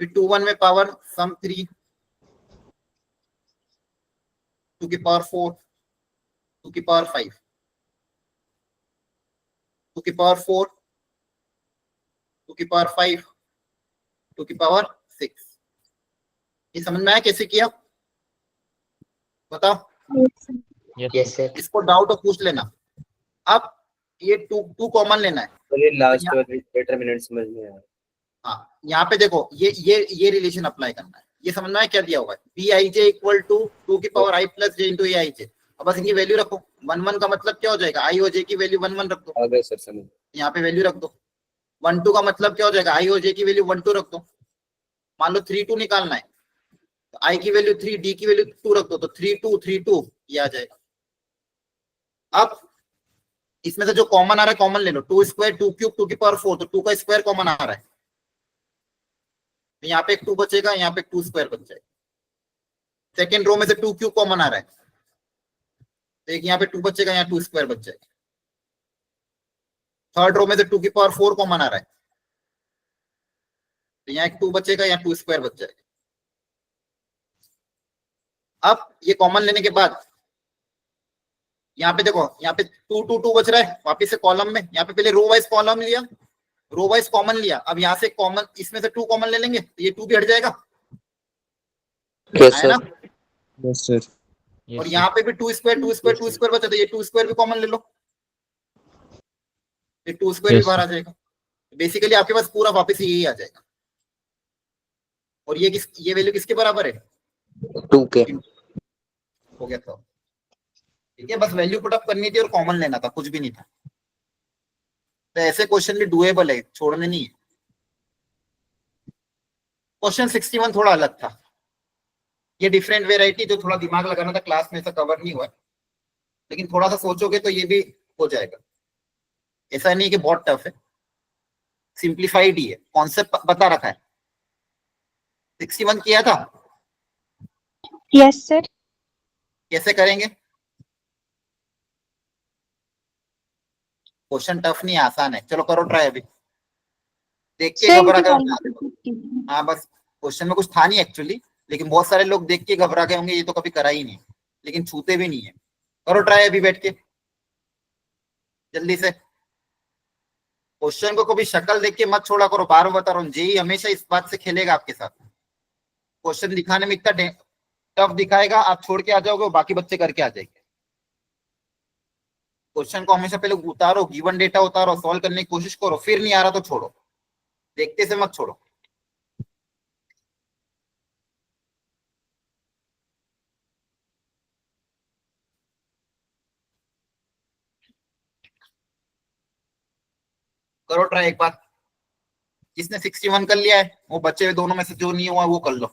फिर 2 1 में पावर सम 3, 2 की पावर 4, 2 की पावर 5, 2 की पावर 4, 2 की पावर 5, 2 की पावर 6। ये समझ में आया कैसे किया? बताओ। Yes sir. इसको डाउट हो पूछ लेना। अब ये 2 कॉमन लेना है। तो ये लास्ट वाली डिटरमिनेंट समझ में आया। हाँ, यहाँ पे देखो ये रिलेशन अप्लाई करना है। ये समझ में आया क्या दिया हुआ है? B I j equal to 2 की power i plus j into a I j. अब बस इनकी वैल्यू रखो। 1 1 का मतलब क्या हो जाएगा? आई और जे की वैल्यू 1 1 रख दो। आ गए सर समझ। यहाँ पे वैल्यू रख दो। 1 2 का मतलब क्या हो जाएगा? आई और जे की वैल्यू 1 2 रख दो। मान लो 3 2 निकालना है तो आई की वैल्यू 3, डी की वैल्यू 2 रख दो, तो 3 2 3 2 ये आ जाएगा। अब इसमें से जो कॉमन आ रहा है कॉमन ले लो। 2 स्क्वायर 2 क्यूब 2 की पावर 4, तो 2 का स्क्वायर कॉमन आ रहा है, तो यहाँ पे एक 2 बचेगा, यहाँ पे 2 स्क्वायर बच जाएगा। सेकेंड रो में से 2 क्यूब कॉमन आ रहा है, तो एक यहाँ पे 2 बचेगा, यहाँ 2 स्क्वायर बच जाएगा। थर्ड रो में से 2 की पावर 4 कॉमन आ रहा है, तो यहाँ एक 2 बचेगा, यहाँ 2 स्क्वायर बच जाएगा। अब ये कॉमन लेने के बाद यहाँ पे देखो, यहाँ पे 2 2 2 बच रहा है, वापिस से कॉलम में। यहाँ पे पहले रो वाइज कॉलम लिया, रो वाइज कॉमन लिया। अब यहाँ से कॉमन, इसमें से 2 कॉमन ले लेंगे तो ये 2 भी हट जाएगा, है ना? Yes sir. और यहाँ पे भी 2 स्क्वायर 2 स्क्वायर 2 स्क्वायर बचा, तो ये 2 स्क्वायर भी कॉमन ले लो, ये 2 स्क्वायर भी बाहर आ जाएगा। बेसिकली आपके पास पूरा वापस यही आ जाएगा। और ये वैल्यू किसके बराबर है? 2 के। हो गया तो ठीक है, बस वैल्यू पुट अप करनी थी और कॉमन लेना था, कुछ भी नहीं था। तो ऐसे क्वेश्चन भी डुएबल है, छोड़ने नहीं है। क्वेश्चन 61 थोड़ा अलग था। ये डिफरेंट वेराइटी जो थोड़ा दिमाग लगाना था, क्लास में ऐसा कवर नहीं हुआ है, लेकिन थोड़ा सा सोचोगे तो ये भी हो जाएगा। ऐसा नहीं कि बहुत टफ है, सिंप्लीफाइड ही है, कॉन्सेप्ट बता रखा है। 61 किया था, यस सर। कैसे करेंगे? क्वेश्चन टफ नहीं, आसान है। चलो करो ट्राई अभी, देख के सर घबरा इनकी गए। वैल्यू हाँ बस क्वेश्चन में कुछ था नहीं एक्चुअली, लेकिन बहुत सारे लोग देख के घबरा गए होंगे, ये तो कभी करा ही नहीं, लेकिन छूते भी नहीं है। करो ट्राई अभी बैठ के जल्दी से। क्वेश्चन को कभी शक्ल देख के मत छोड़ा करो, बार बार बता रहा हूँ, जेई हमेशा इस बात से खेलेगा आपके साथ। क्वेश्चन दिखाने में इतना टफ दिखाएगा, आप छोड़ के आ जाओगे, बाकी बच्चे करके आ जाएंगे। क्वेश्चन को हमेशा पहले उतारो, गिवन डेटा उतारो, सॉल्व करने की कोशिश करो, फिर नहीं आ रहा तो छोड़ो, देखते से मत छोड़ो। करो ट्राई एक बार। जिसने 61 कर लिया है, वो बच्चे हुए दोनों में से जो नहीं हुआ वो कर लो।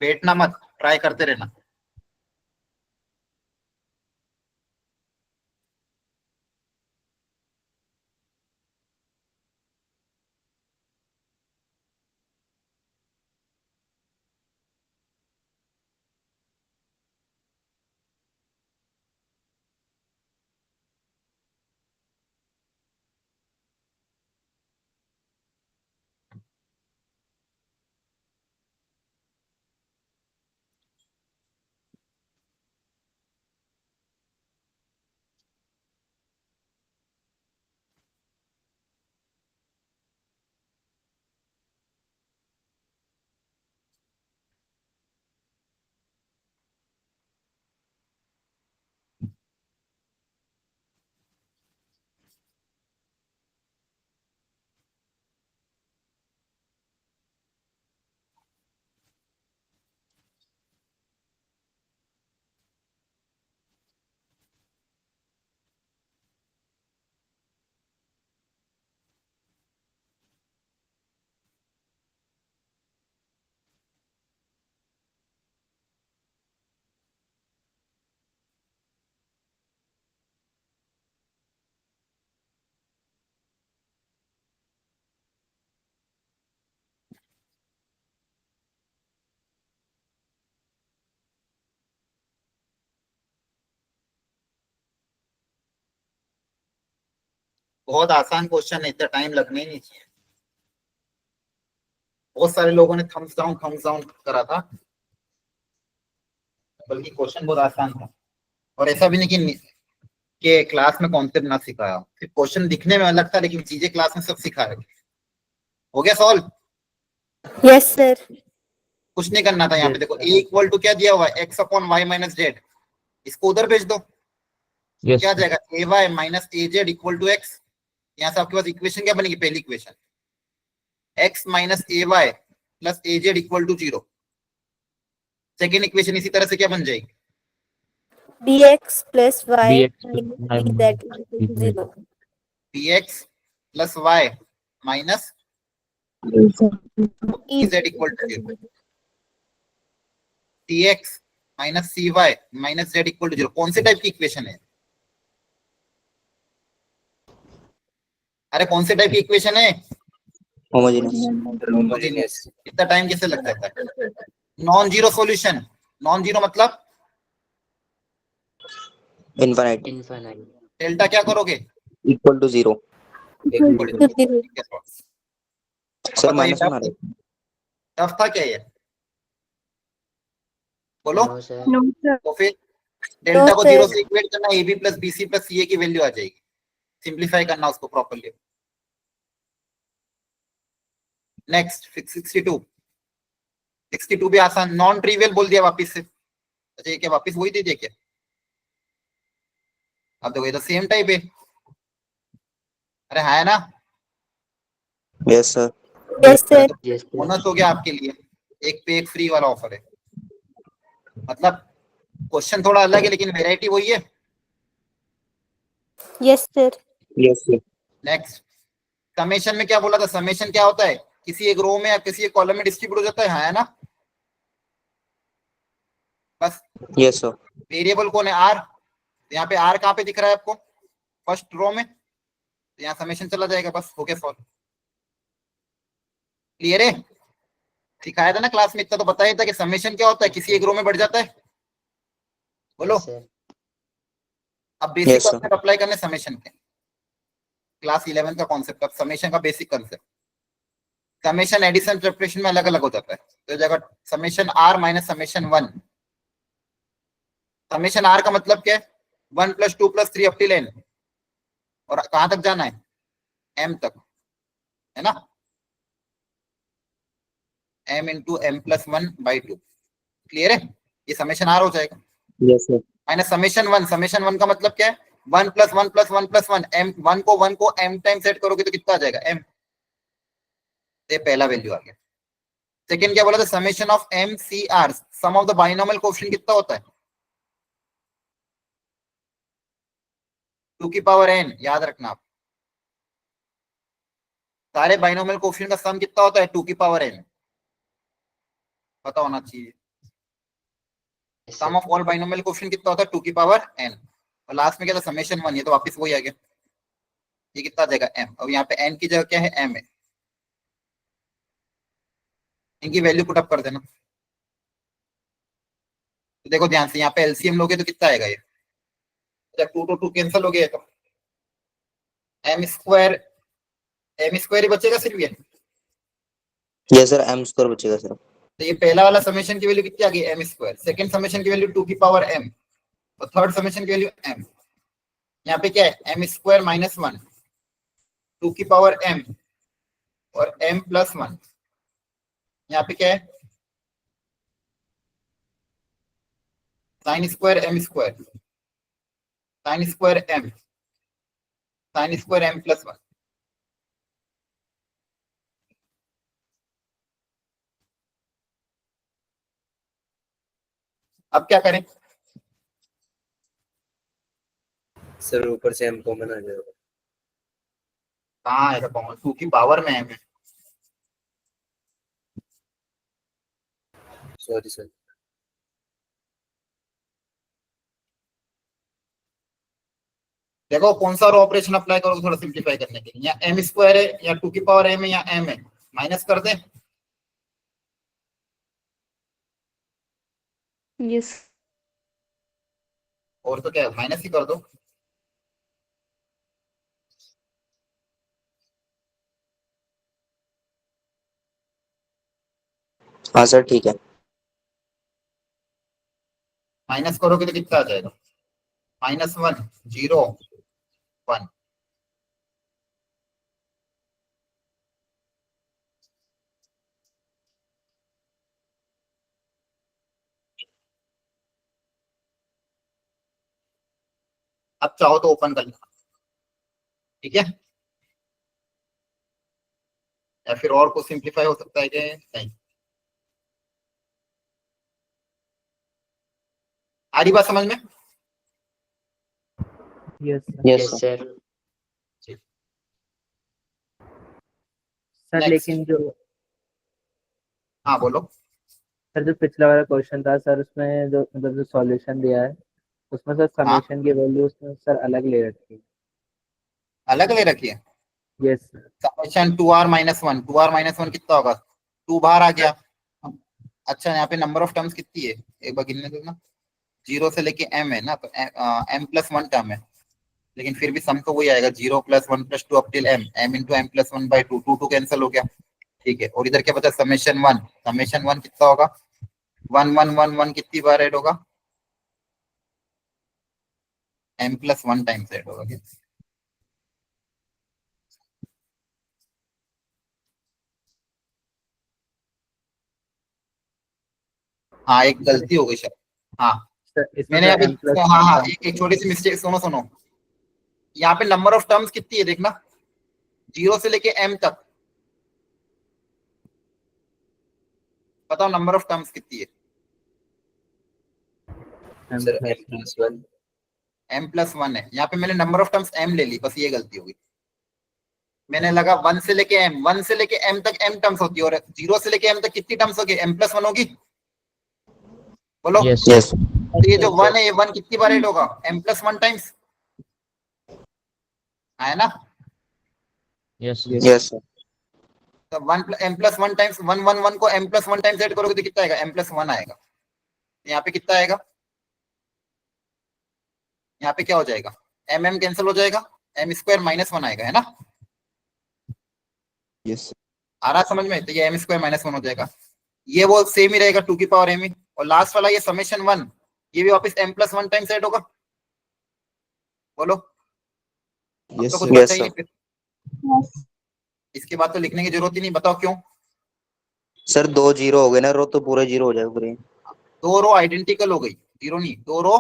बैठना मत, ट्राई करते रहना। बहुत आसान क्वेश्चन है, इतना टाइम लगना ही नहीं चाहिए। बहुत सारे लोगों ने थम्स डाउन करा था, बल्कि क्वेश्चन बहुत आसान था। और ऐसा भी नहीं कि क्लास में कॉन्सेप्ट ना सिखाया, सिर्फ क्वेश्चन दिखने में अलग था, लेकिन चीजें क्लास में सब सिखा रहे। हो गया सॉल्व? Yes sir. कुछ नहीं करना था यहाँ पे। देखो ए इक्वल टू क्या दिया हुआ है, X upon Y minus Z. इसको उधर भेज दो, क्या जाएगा, A Y minus A Z equal to X. यहाँ से आपके पास इक्वेशन क्या बनेगी, पहली equation X minus A Y plus A Z equal to 0। Second equation इसी तरह से क्या बन जाएगी, bx plus y bx minus z equal to 0. bx plus y minus z equal to 0, tx minus cy minus z equal to 0। कौन से type की equation है? अरे कौन से टाइप की इक्वेशन है? होमोजेनियस। इतना टाइम कैसे लग जाता है? Non zero solution. Non zero मतलब इनफाइनाइट डेल्टा क्या करोगे, equal to 0 sir minus tough हमारे था क्या ये, बोलो? No, sir. No sir. तो फिर डेल्टा को sir. 0 से इक्वेट करना, ab plus bc plus ca की वैल्यू आ जाएगी। सिंप्लीफाई करना उसको प्रॉपर्ली। नेक्स्ट 62 भी आसान, नॉन ट्रिवियल बोल दिया वापस से। अच्छा ये क्या वापस वही दे दिया क्या? अब देखो ये तो सेम टाइप है। अरे है ना? Yes sir Yes sir. Bonus हो गया आपके लिए, एक पे एक फ्री वाला ऑफर है। मतलब क्वेश्चन थोड़ा अलग है, लेकिन वेराइटी वही है। Yes sir. Yes sir next summation में क्या बोला था, समेशन क्या होता है, किसी एक रो में या किसी एक कॉलम में डिस्ट्रीब्यूट हो जाता है, हाँ है ना? बस Yes, sir. वेरिएबल कौन है? आर। यहाँ पे आर कहाँ पे दिख रहा है आपको? फर्स्ट रो में। तो यहाँ समेशन चला जाएगा, बस हो गया सॉल्व। क्लियर है? सिखाया था ना क्लास में, इतना तो बताया था कि समेशन क्या होता है, किसी एक रो में बढ़ जाता है। बोलो। सर अब basic Yes, sir. Concept apply करने समेशन के, क्लास 11 का कॉन्सेप्ट, अब समेशन का basic concept. Summation addition subtraction में अलग अलग हो जाता है, तो जगह summation r minus summation 1। Summation r का मतलब क्या है? 1 + 2 + 3 अप टिल n, और कहां तक जाना है? m तक, है ना? m × m + 1/2। क्लियर है? ये समेशन आर हो जाएगा। Yes, sir. Minus summation 1। Summation 1 का मतलब क्या है? 1 + 1 + 1 + 1। m 1 को m टाइम सेट करोगे तो कितना आ जाएगा? m। ये पहला वैल्यू आ गया। सेकंड क्या बोला था? Summation of m c r, sum of the binomial coefficient कितना होता है? 2n, याद रखना आप। सारे बाइनोमियल कोएफिशिएंट का सम कितना होता है? 2n, पता होना चाहिए। सम ऑफ ऑल बाइनोमियल कोएफिशिएंट कितना होता है? 2n। और लास्ट में क्या था? समेशन 1। ये तो वापस वही आ गया। ये कितना आ जाएगा? m। और यहाँ पे n की जगह क्या है? m है। इनकी वैल्यू पुट अप कर देना। तो देखो ध्यान से, यहाँ पे एलसीएम लोगे तो कितना आएगा? ये जब 2 to 2 कैंसिल हो गया तो m² ही बचेगा सिर्फ ये। Yes, sir. M² बचेगा सर। तो ये पहला वाला समेशन की वैल्यू कितनी आ गई? m²। सेकंड समेशन की वैल्यू 2m, और थर्ड समेशन की वैल्यू m। यहाँ पे क्या है? m² - 1, 2m, और m + 1। यहाँ पे क्या है? sin² m², sin² m, sin² m + 1। अब क्या करें? सर ऊपर से m कॉमन आ जाएगा। कहाँ आएगा कॉमन? 2 की पावर में m है। Sorry sir. देखो कौन सा ऑपरेशन अप्लाई करोगे थोड़ा सिंप्लीफाई करने के लिए। या m² है, या 2m है, या m है, माइनस कर दे। यस और तो क्या है? माइनस ही कर दो। हाँ सर, ठीक है। माइनस करोगे तो कितना आ जाएगा? -1 0 1। अब चाहो तो ओपन कर लेना, ठीक है? या फिर और कुछ सिंप्लीफाई हो सकता है कि नहीं? आ रही बात समझ में? Yes Yes, yes sir. Sir. Sir Next. लेकिन जो हाँ बोलो। सर जो पिछला वाला क्वेश्चन था सर, उसमें जो मतलब जो सॉल्यूशन दिया है उसमें सर हाँ, समेशन की वैल्यू उसमें सर अलग ले रखी है। अलग ले रखी है। Yes sir. Summation 2r - 1, 2r - 1 कितना होगा? 2 बाहर आ गया। अच्छा, यहाँ पे नंबर ऑफ टर्म्स कितनी है? एक बार गिनने दो ना। 0 से लेके m है ना, तो m + 1 टर्म है, लेकिन फिर भी सम तो वही आएगा। 0 + 1 + 2 up till m, m × m + 1/2। 2 cancel हो गया, ठीक है। और इधर क्या बचा? समेशन 1। समेशन 1 कितना होगा? 1 1 1 1 कितनी बार ऐड होगा? m + 1 टाइम्स ऐड होगा। हाँ, एक गलती हो गई शायद। हाँ, सर इसमें मैंने सर अभी, m + हाँ 1 हाँ, टर्म एक छोटी सी मिस्टेक, सुनो सुनो। यहाँ पे नंबर ऑफ टर्म्स कितनी है देखना, 0 से लेके m तक। बताओ नंबर ऑफ टर्म्स कितनी है? m sir + m + 1। m + 1 है। यहाँ पे मैंने नंबर ऑफ टर्म्स m ले ली, बस ये गलती होगी। मैंने लगा 1 से लेके m, 1 से लेके m तक m टर्म्स होती है, और 0 से लेके m तक कितनी टर्म्स होगी? m+1 होगी। बोलो। Yes. यस तो ये जो 1 है, ये 1 कितनी बार ऐड होगा? m+1 टाइम्स, है ना? Yes. यस सर तो m+1 टाइम्स 1 1 1 को m+1 टाइम्स ऐड करोगे तो कितना आएगा? m+1 आएगा। यहाँ पे कितना आएगा? यहाँ पे क्या हो जाएगा? m कैंसिल हो जाएगा, m² -1 आएगा, है ना? यस आ रहा समझ में? तो ये m² -1 हो जाएगा। ये वो सेम ही रहेगा 2 की पावर m ही, और लास्ट वाला ये समेशन 1, ये भी वापस m+1 टाइम्स ऐड होगा। बोलो। अब तो कुछ Yes, बचा ही sir. नहीं फिर। इसके बाद तो लिखने की जरूरत ही नहीं, बताओ क्यों? सर 2 0 हो गए ना, रो तो पूरा 0 हो जाएगा पूरे। 2 रो आइडेंटिकल हो गई, 0 नहीं, 2 रो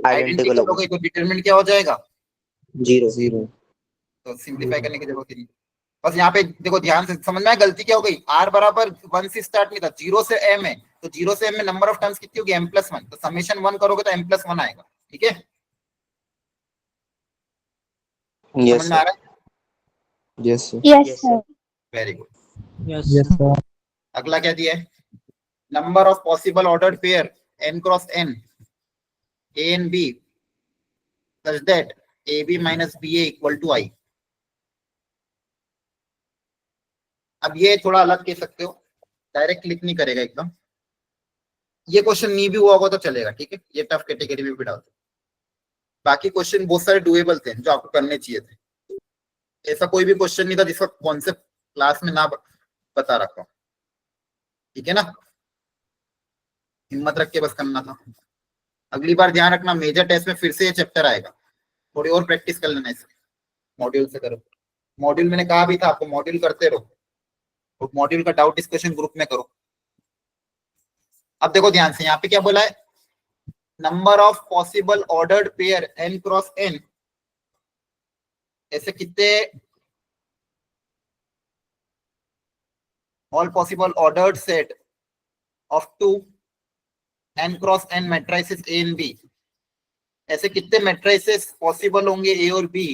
आइडेंटिकल हो गई, तो डिटरमिनेंट क्या हो जाएगा? 0 तो सिंपलीफाई करने की जरूरत ही नहीं। बस यहाँ पे देखो ध्यान से समझ में आया गलती क्या हो गई। r बराबर 1 से स्टार्ट नहीं था, 0 से m है, तो 0 से m में नंबर ऑफ टर्म्स कितनी होगी? m+1, तो समेशन 1 करोगे तो m+1 आएगा। ठीक है, यस समझ में आ रहा है? Yes Yes, sir. Very good. Yes. अगला क्या दिया है? Number of possible ordered pair n cross n a and b such that ab minus ba equal to I। अब ये थोड़ा अलग कह सकते हो, डायरेक्ट क्लिक नहीं करेगा एकदम। ये क्वेश्चन नहीं भी हुआ होगा तो चलेगा, ठीक है, ये टफ कैटेगरी में भी डालते। बाकी क्वेश्चन बहुत सारे डुएबल थे जो आपको करने चाहिए थे। ऐसा कोई भी क्वेश्चन नहीं था जिसका कॉन्सेप्ट क्लास में ना बता रखा हूं, ठीक है ना? हिम्मत रख के बस करना था। अगली बार ध्यान रखना, मेजर टेस्ट में फिर से ये चैप्टर आएगा, थोड़ी और प्रैक्टिस कर लेना इसे, मॉड्यूल से करो। मॉड्यूल मैंने कहा भी था आपको, मॉड्यूल करते रहो, तो मॉड्यूल का डाउट डिस्कशन ग्रुप में करो। अब देखो ध्यान से, यहाँ पे क्या बोला है? Number of possible ordered pair n cross n, ऐसे कितने all possible ordered set of 2 n cross n matrices A and B, ऐसे कितने मैट्रिसेस पॉसिबल होंगे A और B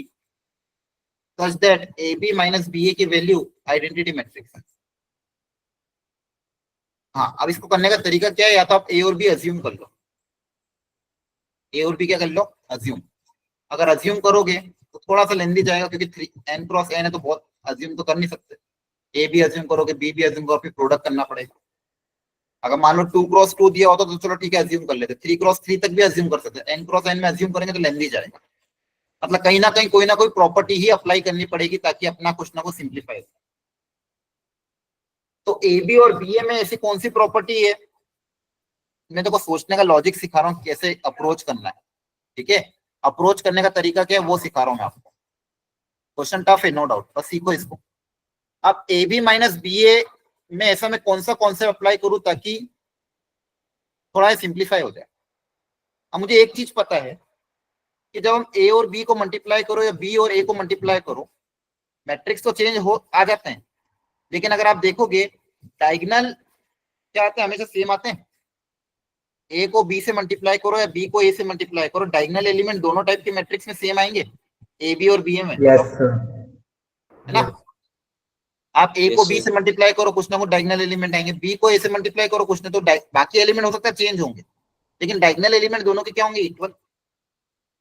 such that AB minus BA की वैल्यू आइडेंटिटी मैट्रिक्स है। हाँ, अब इसको करने का तरीका क्या है? या तो आप A और B अज्यूम कर लो, A और B क्या कर लो? अज्यूम। अगर अज्यूम करोगे तो थोड़ा सा लेंदी जाएगा, क्योंकि n क्रॉस n है तो बहुत अज्यूम तो कर नहीं सकते। A भी अज्यूम करोगे, B भी अज्यूम करोगे, फिर प्रोडक्ट करना पड़ेगा। अगर मान लो 2 क्रॉस 2 दिया होता तो चलो ठीक है अज्यूम कर लेते, 3 क्रॉस 3 तक भी अज्यूम कर सकते। n क्रॉस n में अज्यूम करेंगे तो लेंदी जाएगा। मतलब कहीं ना कहीं कोई ना कोई प्रॉपर्टी ही अप्लाई करनी पड़ेगी ताकि अपना कुछ ना कुछ सिंप्लीफाई हो। तो ए बी और बी ए में ऐसी कौन सी प्रॉपर्टी है? मैं देखो सोचने का लॉजिक सिखा रहा हूँ, कैसे अप्रोच करना है, ठीक है? अप्रोच करने का तरीका क्या है वो सिखा रहा हूँ मैं आपको। क्वेश्चन टफ है नो डाउट, बस सीखो इसको। अब ए बी माइनस बी ए में ऐसा मैं कौन सा कॉन्सेप्ट अप्लाई करूं ताकि थोड़ा सिंप्लीफाई हो जाए? अब मुझे एक चीज पता है कि जब हम ए और बी को मल्टीप्लाई करो या बी और ए को मल्टीप्लाई करो, मैट्रिक्स तो चेंज हो आ जाते हैं, लेकिन अगर आप देखोगे डायगोनल क्या आते हैं? हमेशा सेम आते हैं। ए को बी से मल्टीप्लाई करो या बी को ए से मल्टीप्लाई करो, डायगोनल एलिमेंट दोनों टाइप के मैट्रिक्स में सेम आएंगे, ए बी और बी ए में, है ना? आप ए को बी से मल्टीप्लाई करो, कुछ ना कुछ डायगोनल एलिमेंट आएंगे, बी को ए से मल्टीप्लाई करो, कुछ ना तो बाकी एलिमेंट हो सकता है चेंज होंगे, लेकिन डायगोनल एलिमेंट दोनों के क्या होंगे? इक्वल।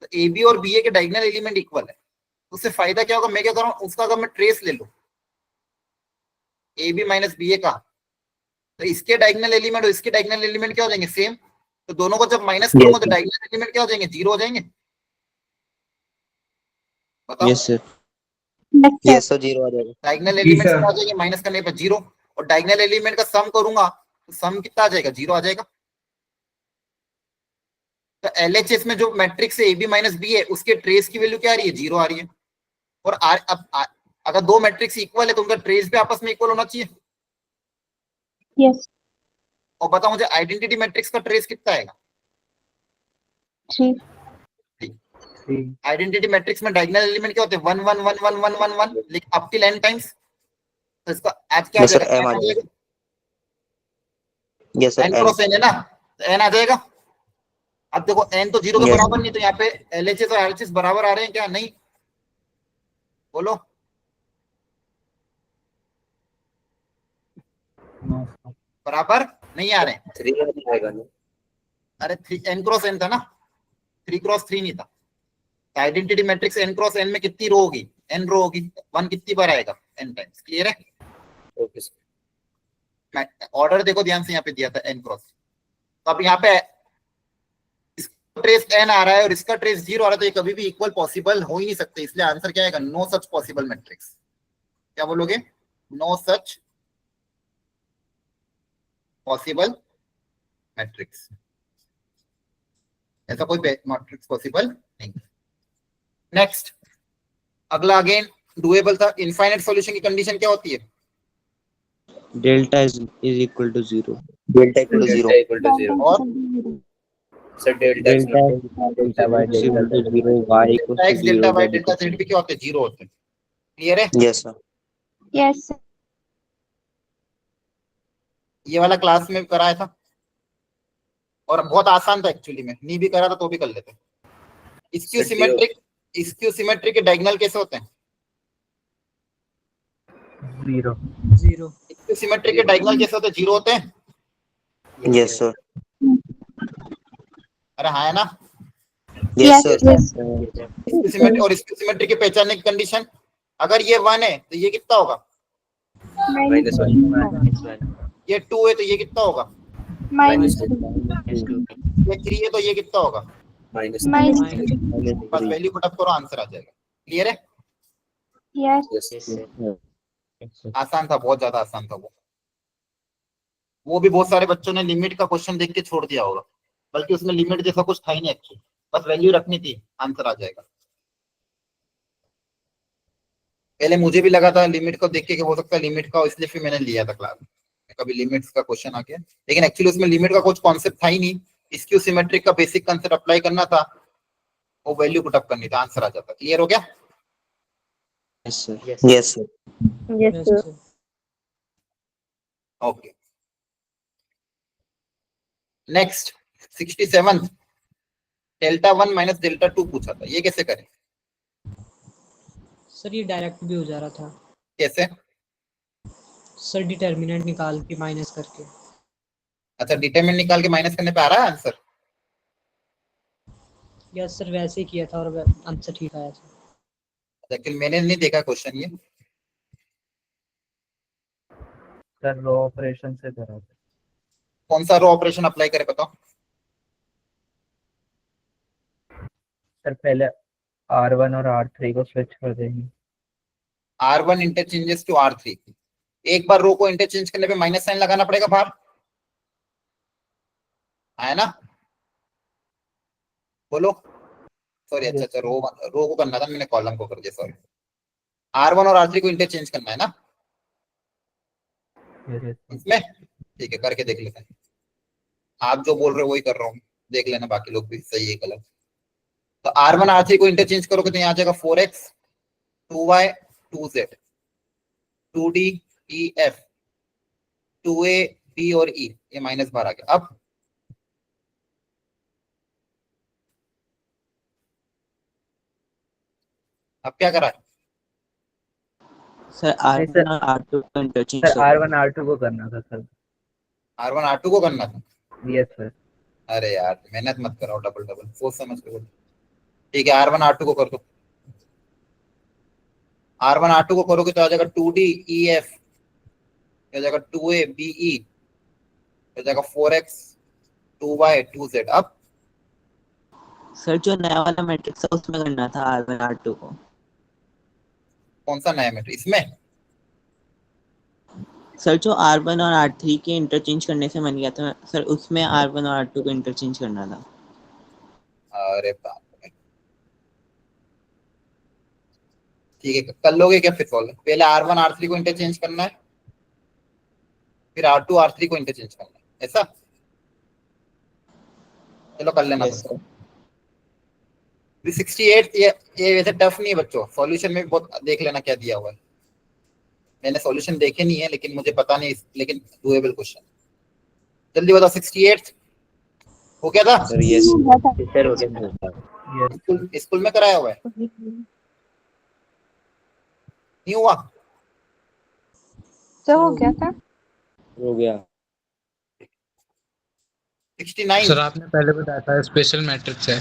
तो ए बी और बी ए के डायगोनल एलिमेंट इक्वल है, उससे फायदा क्या होगा? मैं क्या करूँ, उसका अगर मैं ट्रेस ले लूं ए बी माइनस बी ए का, तो इसके डायगोनल एलिमेंट और इसके डायगोनल एलिमेंट क्या हो जाएंगे? सेम। तो दोनों को जब माइनस करूंगा तो डायगोनल एलिमेंट क्या हो जाएंगे? 0 हो जाएंगे। बताओ। यस सर 0 आ जाएगा। डायगोनल एलिमेंट क्या आ जाएंगे माइनस करने पर? 0। और डायगोनल एलिमेंट का सम करूंगा तो सम कितना आ जाएगा? 0 आ जाएगा। तो एलएचएस में जो मैट्रिक्स है ए बी माइनस बी है, उसके ट्रेस की वैल्यू क्या आ रही है? 0 आ रही है। और अगर दो मैट्रिक्स इक्वल है तो उनका ट्रेस भी आपस में इक्वल होना चाहिए। Yes. और बताओ मुझे आइडेंटिटी मैट्रिक्स का ट्रेस कितना आएगा? 3. आइडेंटिटी मैट्रिक्स में डायगोनल एलिमेंट क्या होते हैं? 1 1 1 1 1 1 1, लेकिन अप टिल n टाइम्स। तो इसका आज क्या आ Yes, sir, जाएगा? M आ n आ जाएगा। Yes sir n cross n है ना, तो n आ जाएगा। अब देखो n तो 0 के Yes. बराबर नहीं, तो यहाँ पे एलएचएस और आरएचएस बराबर आ रहे हैं क्या? नहीं। बोलो। बराबर नहीं आ रहे हैं। 3 आएगा ना। अरे n क्रॉस n था ना, 3 क्रॉस 3 नहीं था। Identity matrix n cross n में कितनी रो होगी, n रो होगी, 1 कितनी बार आएगा, n टाइम्स। क्लियर है? Okay sir. ऑर्डर देखो ध्यान से, यहाँ पे दिया था n क्रॉस। तो अब यहाँ पे इसका ट्रेस n आ रहा है और इसका ट्रेस 0 आ रहा है, तो ये कभी भी इक्वल पॉसिबल हो ही नहीं सकते, इसलिए आंसर क्या आएगा, नो सच पॉसिबल मैट्रिक्स। क्या बोलोगे? नो सच पॉसिबल मैट्रिक्स, ऐसा कोई मैट्रिक्स पॉसिबल नहीं। नेक्स्ट, अगला अगेन डुएबल था। इनफाइनाइट सॉल्यूशन की कंडीशन क्या होती है? Delta is equal to 0। Delta equal to 0 delta equal to 0 और sir delta delta by delta z 0 y equal delta x, delta y, delta z भी क्या होते हैं, 0 होते हैं। क्लियर है? Yes sir. Yes sir. ये वाला क्लास में कराया था और बहुत आसान था एक्चुअली में, नहीं भी करा था तो भी कर लेते। स्क्यू सिमेट्रिक के डायगोनल कैसे होते हैं? 0 0 स्क्यू सिमेट्रिक के डायगोनल कैसे होते हैं? 0 होते हैं। Yes sir. अरे हाँ है ना? Yes sir. और स्क्यू सिमेट्रिक के पहचानने की कंडीशन, अगर ये 1 है तो ये कितना होगा, -1 ये 2 है तो ये कितना होगा, माइनस ये 3 है तो ये कितना होगा। माइनस बस वैल्यू पुट अप करो, आंसर आ जाएगा। क्लियर है? यस। आसान था, बहुत ज्यादा आसान था वो भी बहुत सारे बच्चों ने लिमिट का क्वेश्चन देख के छोड़ दिया होगा, बल्कि उसमें लिमिट जैसा कुछ था ही नहीं एक्चुअली, बस वैल्यू रखनी थी, आंसर आ जाएगा। पहले मुझे भी लगा था लिमिट को देख के कि हो सकता है लिमिट का हो, इसलिए फिर मैंने लिया था क्लास में, कभी लिमिट्स का क्वेश्चन आ गया, लेकिन एक्चुअली उसमें लिमिट का कुछ कॉन्सेप्ट था ही नहीं। स्क्यू सिमेट्रिक का बेसिक कंसेप्ट अप्लाई करना था, वो वैल्यू पुट अप करनी था, आंसर आ जाता। क्लियर हो गया? Yes sir. Yes sir. Yes sir. Okay, next 67 delta 1 minus delta 2 पूछा था, ये कैसे करें? सर ये डायरेक्ट भी हो जा रहा था कैसे? सर, डिटर्मिनेंट निकाल के माइनस करके। अच्छा, डिटरमिनेंट निकाल के माइनस करने पे आ रहा है आंसर? यस सर, वैसे ही किया था और आंसर ठीक आया था। लेकिन मैंने नहीं देखा क्वेश्चन ये। सर रो ऑपरेशन से करा था। कौन सा रो ऑपरेशन अप्लाई करे बताओ? सर पहले R1 और R3 को स्विच कर देंगे। R1 इंटरचेंजेस टू R3, एक बार रो को इंटरचेंज करने पे माइनस साइन लगाना पड़ेगा बाहर, है ना? बोलो। सॉरी, अच्छा रो को करना था, मैंने कॉलम को कर दिया, सॉरी। R1 और R3 को इंटरचेंज करना है ना इसमें? ठीक है, करके देख लेते हैं। आप जो बोल रहे हो वही कर रहा हूँ, देख लेना बाकी लोग भी सही है गलत। तो R1 R3 को इंटरचेंज करोगे तो यहाँ आ जाएगा 4x 2y 2z 2d EF 2a b और e, ये माइनस बाहर आ गया। अब क्या करा है? सर R1 और R2 को इंटरचेंज सर R1 R2 को करना था सर। R1 R2 को करना था? Yes sir. अरे यार मेहनत मत कराओ, डबल डबल सोच समझ के बोलो। ठीक है, R1 R2 को कर दो। R1 R2 को करोगे तो आ जाएगा 2d EF, आ जाएगा 2a BE, आ जाएगा 4x 2y 2z। अब सर जो नया वाला मैट्रिक्स है उसमें करना था R1 R2 को। कौन सा नया मैट्रिक्स इसमें? सर जो R1 और R3 के इंटरचेंज करने से बन गया था सर, उसमें R1 और R2 को इंटरचेंज करना था। अरे बाप रे, ठीक है, कर लोगे क्या फिर सॉल्व? पहले R1 R3 को इंटरचेंज करना है, फिर R2 R3 को इंटरचेंज करना है, ऐसा? चलो कर लेना। Yes sir. 68 ये वैसे टफ नहीं है बच्चों, सॉल्यूशन में भी बहुत देख लेना क्या दिया हुआ है। मैंने सॉल्यूशन देखे नहीं है लेकिन मुझे पता नहीं, लेकिन डुएबल क्वेश्चन। जल्दी बताओ, 68 हो गया था? सर यस सर हो गया। स्कूल में कराया हुआ है? नहीं हुआ? तो हो गया था। हो गया। 69 सर आपने पहले बताया था स्पेशल मैट्रिक्स है।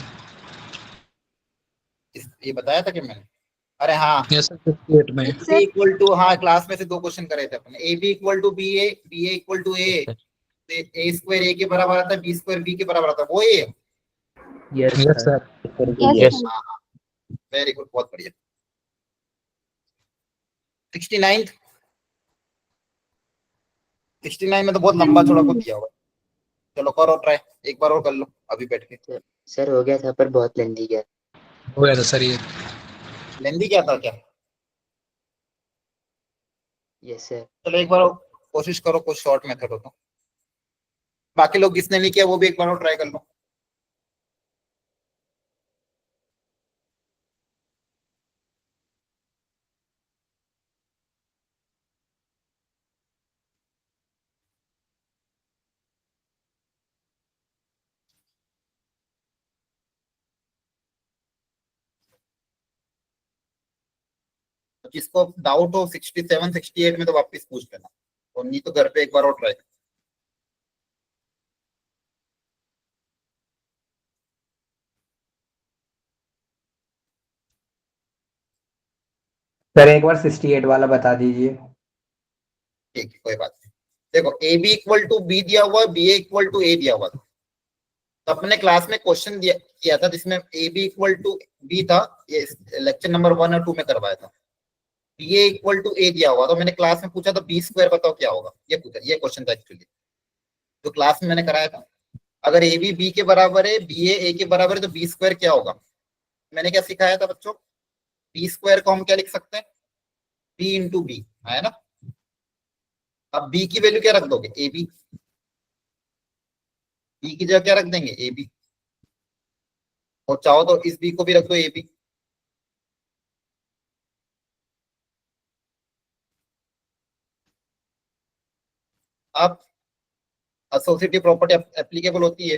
ये बताया था कि मैंने, अरे हाँ, यस सर 58 में। Yes, sir. इक्वल टू, हाँ क्लास में से 2 क्वेश्चन करे थे अपने, A B equal to B A equal to A square A के बराबर आता है, बी स्क्वायर बी के बराबर आता है, वो ये। Yes yes sir. Sir. Yes, sir. Very good, बहुत बढ़िया। 69 69 में तो बहुत लंबा चौड़ा को दिया हुआ है। चलो करो ट्राई, एक बार और कर लो अभी बैठ के। सर हो गया था पर बहुत लेंदी गया। हो गया था सर ये। लेंदी क्या था क्या? Yes sir. चलो एक बार और कोशिश करो, कुछ शॉर्ट मेथड हो तो। बाकी लोग जिसने नहीं किया वो भी एक बार और ट्राई कर लो। जिसको डाउट हो 67 68 में तो वापस पूछ लेना, और नहीं तो घर पे एक बार और ट्राई। सर एक बार 68 वाला बता दीजिए। ठीक है, कोई बात नहीं। देखो a B equal to b दिया हुआ है, b A equal to a दिया हुआ था। तो अपने क्लास में क्वेश्चन दिया किया था जिसमें a B equal to b था, ये लेक्चर नंबर 1 और 2 में करवाया था। B A equal to a दिया हुआ, तो मैंने क्लास में पूछा था बी स्क्वायर बताओ क्या होगा, ये पूछा, ये क्वेश्चन था एक्चुअली जो क्लास में मैंने कराया था। अगर ए बी बी के बराबर है, बी ए के बराबर है, तो बी स्क्वायर क्या होगा? मैंने क्या सिखाया था बच्चों? बी स्क्वायर को हम क्या लिख सकते हैं? बी इंटू बी, है ना। अब बी की वैल्यू क्या रख दोगे? A B. बी की जगह क्या रख देंगे? A b. और चाहो तो इस बी को भी रख दो ए बी। अब एसोसिएटिव प्रॉपर्टी एप्लीकेबल होती है,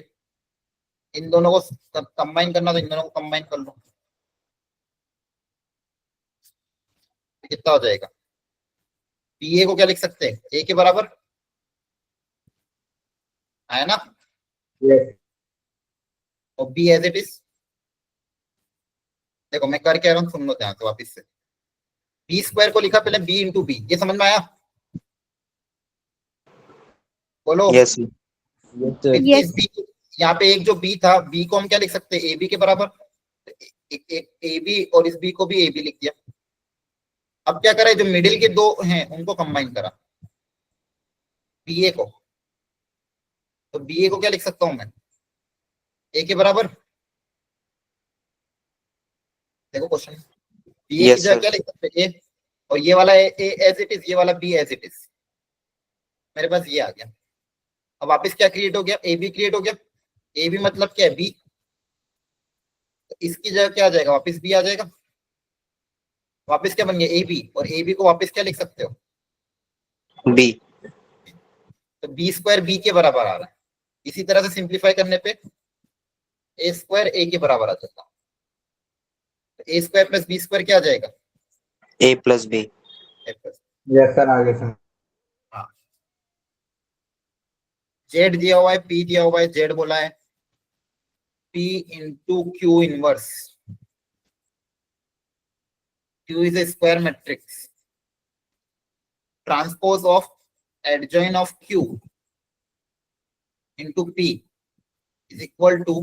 इन दोनों को कंबाइन करना, तो इन दोनों को कंबाइन कर लो, कितना हो जाएगा? बी ए को क्या लिख सकते हैं? ए के बराबर, है ना। और बी एज इट इज, देखो मैं कर क्या रहा हूँ, सुन लो ध्यान से वापिस से। बी स्क्वायर को लिखा पहले बी इंटू बी, ये समझ में आया? बोलो। Yes sir. Yes. बी, यहाँ पे एक जो बी था, बी को हम क्या लिख सकते हैं? ए बी के बराबर। ए बी और इस बी को भी ए बी लिख दिया। अब क्या करें, जो मिडिल के दो हैं उनको कंबाइन करा, बी ए को। तो बी ए को क्या लिख सकता हूं मैं? ए के बराबर। देखो क्वेश्चन, बी ए Yes, की जगह sir. क्या लिख सकते हैं? ए, और ये वाला ए एज इट इज, ये वाला बी एज इट इज। मेरे पास ये आ गया। अब वापस क्या क्रिएट हो गया? ए बी क्रिएट हो गया। ए बी मतलब क्या है? बी। तो इसकी जगह क्या आ जाएगा? वापस बी आ जाएगा। वापस क्या बन गया? A b. और ए बी को वापस क्या लिख सकते हो? B. तो बी स्क्वायर बी के बराबर आ रहा है। इसी तरह से सिंप्लीफाई करने पे ए स्क्वायर ए के बराबर आ जाता है। तो ए स्क्वायर प्लस बी स्क्वायर क्या आ जाएगा? A plus B. A plus. Yes sir, आगे सर। हाँ, जेड दिया हुआ है, पी दिया हुआ है, जेड बोला है p into q inverse. Q is a square matrix, transpose of adjoint of q into p is equal to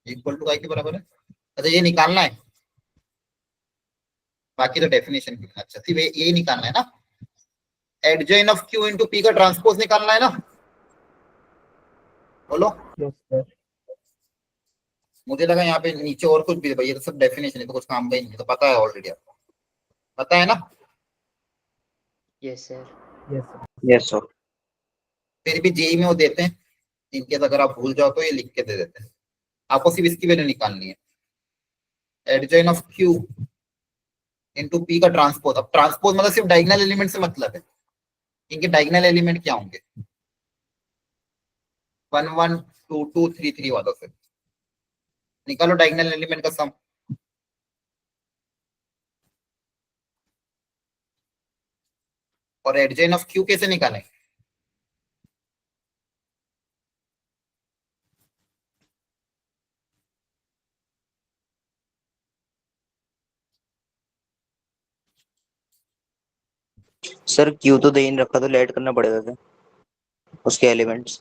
काय के बराबर है। अच्छा ये निकालना है, बाकी तो डेफिनेशन की। अच्छा सिर्फ यही निकालना है ना, adjoin of q into P का ट्रांसपोज निकालना है ना। बोलो। Yes sir. मुझे लगा यहाँ पे नीचे और कुछ भी है, भाई ये तो सब डेफिनेशन है, तो कुछ काम का ही नहीं है, तो पता है ऑलरेडी आपको, पता है ना। Yes sir. Yes sir. Yes, sir. फिर भी जेई में वो देते हैं, इनकेस अगर आप भूल जाओ तो ये लिख के दे देते हैं। आपको सिर्फ इसकी वैल्यू निकालनी है, adjoin of q into P का ट्रांसपोज। अब ट्रांसपोज मतलब सिर्फ डायगोनल एलिमेंट से मतलब है, इनके डायगोनल एलिमेंट क्या होंगे? 1 1 2 2 3 3 वालों से निकालो डायगोनल एलिमेंट का सम। और एडजॉइन ऑफ क्यू कैसे निकालें? सर क्यू तो दे ही नहीं रखा, तो ऐड करना पड़ेगा क्या उसके एलिमेंट्स?